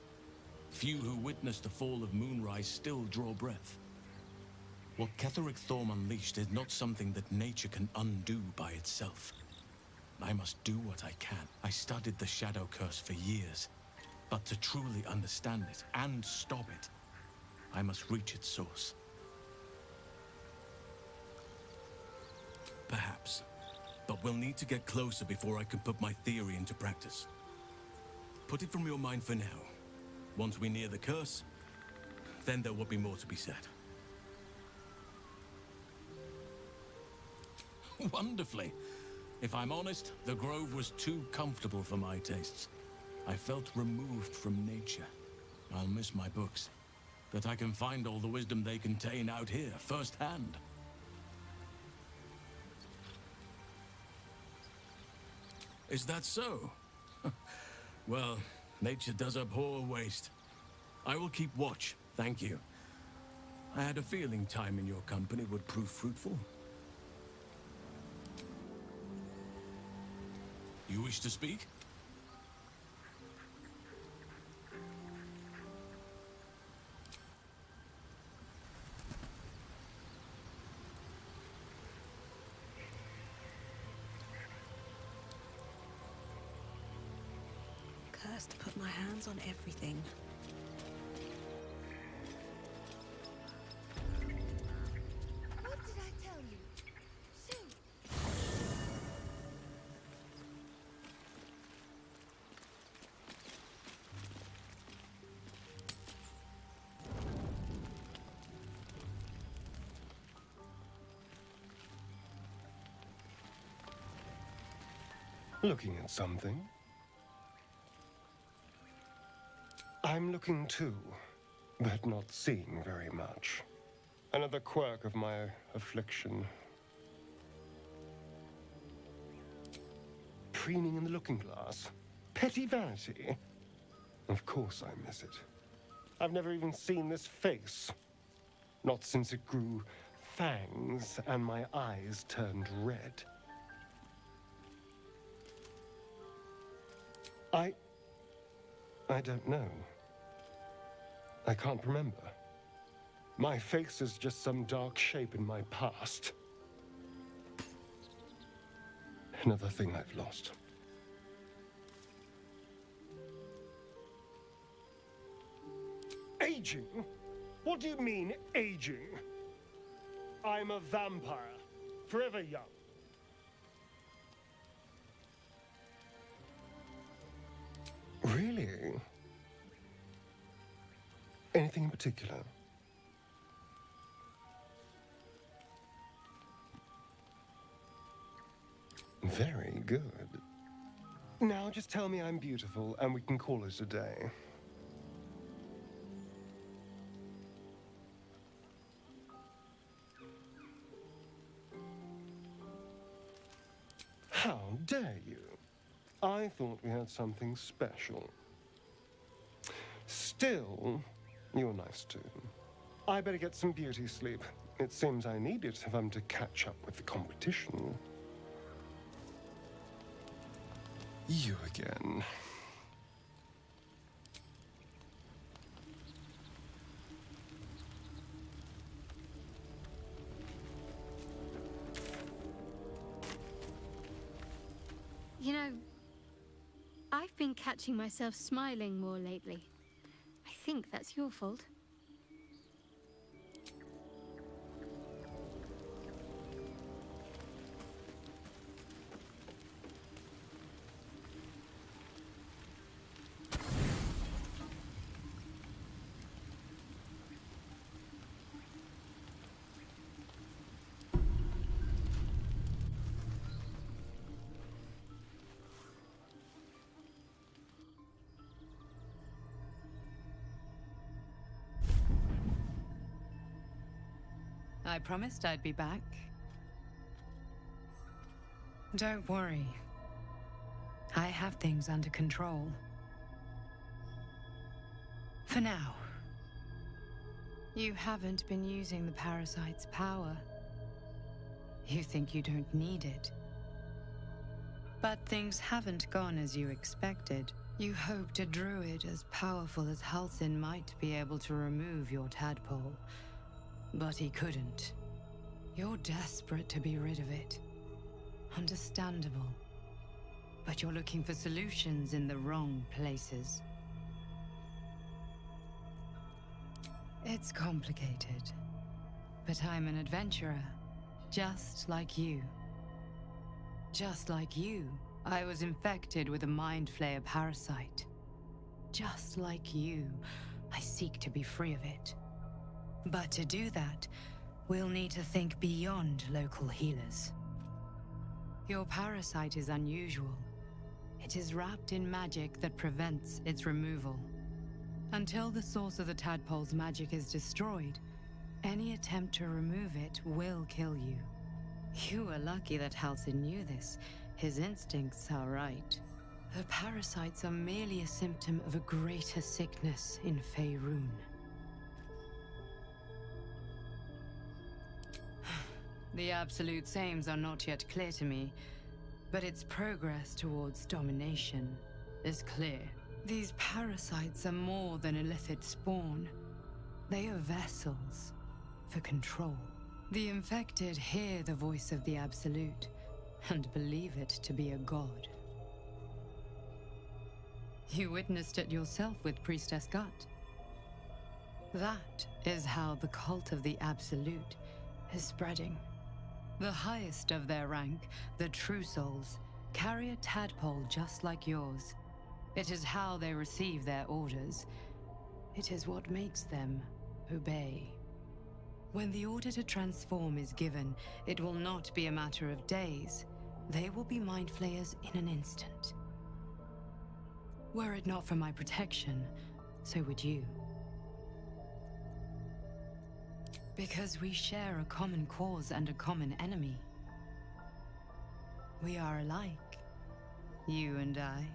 Few who witnessed the fall of Moonrise still draw breath. What Ketheric Thorm unleashed is not something that nature can undo by itself. I must do what I can. I studied the Shadow Curse for years, but to truly understand it and stop it, I must reach its source. Perhaps, but we'll need to get closer before I can put my theory into practice. Put it from your mind for now. Once we near the curse, then there will be more to be said. Wonderfully. If I'm honest, the Grove was too comfortable for my tastes. I felt removed from nature. I'll miss my books, but I can find all the wisdom they contain out here, firsthand. Is that so? Well, nature does abhor waste. I will keep watch, thank you. I had a feeling time in your company would prove fruitful. You wish to speak? curse to put my hands on everything. What did I tell you? Shoot! Looking at something? I'm looking too, but not seeing very much. Another quirk of my affliction. Preening in the looking glass. Petty vanity. Of course I miss it. I've never even seen this face. Not since it grew fangs and my eyes turned red. I don't know. I can't remember. My face is just some dark shape in my past. Another thing I've lost. Aging? What do you mean, aging? I'm a vampire. Forever young. Really? Anything in particular? Very good. Now just tell me I'm beautiful and we can call it a day. How dare you? I thought we had something special. Still, you're nice too. I better get some beauty sleep. It seems I need it if I'm to catch up with the competition. You again. You know, I've been catching myself smiling more lately. I think that's your fault. I promised I'd be back. Don't worry. I have things under control. For now. You haven't been using the parasite's power. You think you don't need it. But things haven't gone as you expected. You hoped a druid as powerful as Halsin might be able to remove your tadpole. But he couldn't. You're desperate to be rid of it. Understandable. But you're looking for solutions in the wrong places. It's complicated. But I'm an adventurer, just like you. Just like you, I was infected with a Mind Flayer parasite. Just like you, I seek to be free of it. But to do that, we'll need to think beyond local healers. Your parasite is unusual. It is wrapped in magic that prevents its removal. Until the source of the tadpole's magic is destroyed, any attempt to remove it will kill you. You were lucky that Halsin knew this. His instincts are right. The parasites are merely a symptom of a greater sickness in Faerun. The absolute aims are not yet clear to me, but its progress towards domination is clear. These parasites are more than illicit spawn. They are vessels for control. The infected hear the voice of the Absolute and believe it to be a god. You witnessed it yourself with Priestess Gut. That is how the cult of the Absolute is spreading. The highest of their rank, the True Souls, carry a tadpole just like yours. It is how they receive their orders. It is what makes them obey. When the order to transform is given, it will not be a matter of days. They will be mind flayers in an instant. Were it not for my protection, so would you. Because we share a common cause and a common enemy. We are alike, you and I.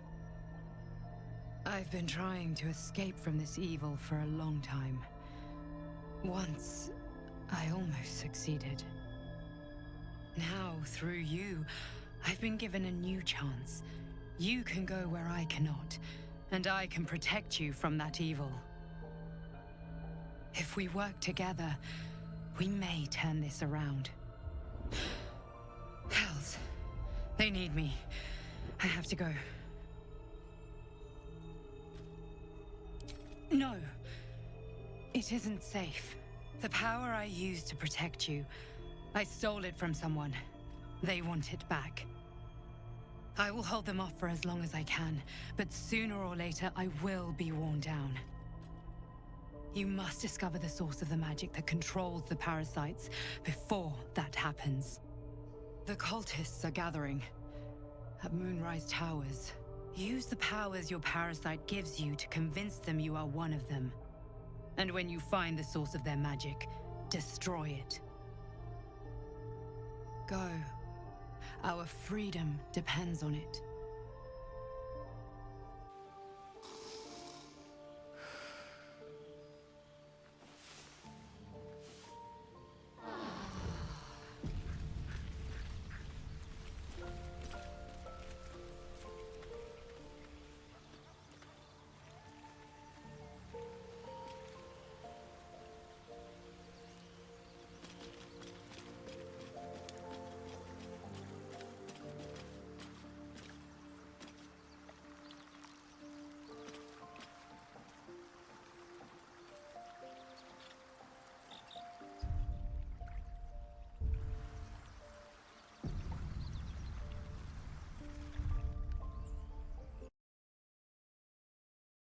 I've been trying to escape from this evil for a long time. Once, I almost succeeded. Now, through you, I've been given a new chance. You can go where I cannot, and I can protect you from that evil. If we work together, we may turn this around. Hells, they need me. I have to go. No, it isn't safe. The power I used to protect you, I stole it from someone. They want it back. I will hold them off for as long as I can, but sooner or later I will be worn down. You must discover the source of the magic that controls the parasites before that happens. The cultists are gathering at Moonrise Towers. Use the powers your parasite gives you to convince them you are one of them. And when you find the source of their magic, destroy it. Go. Our freedom depends on it.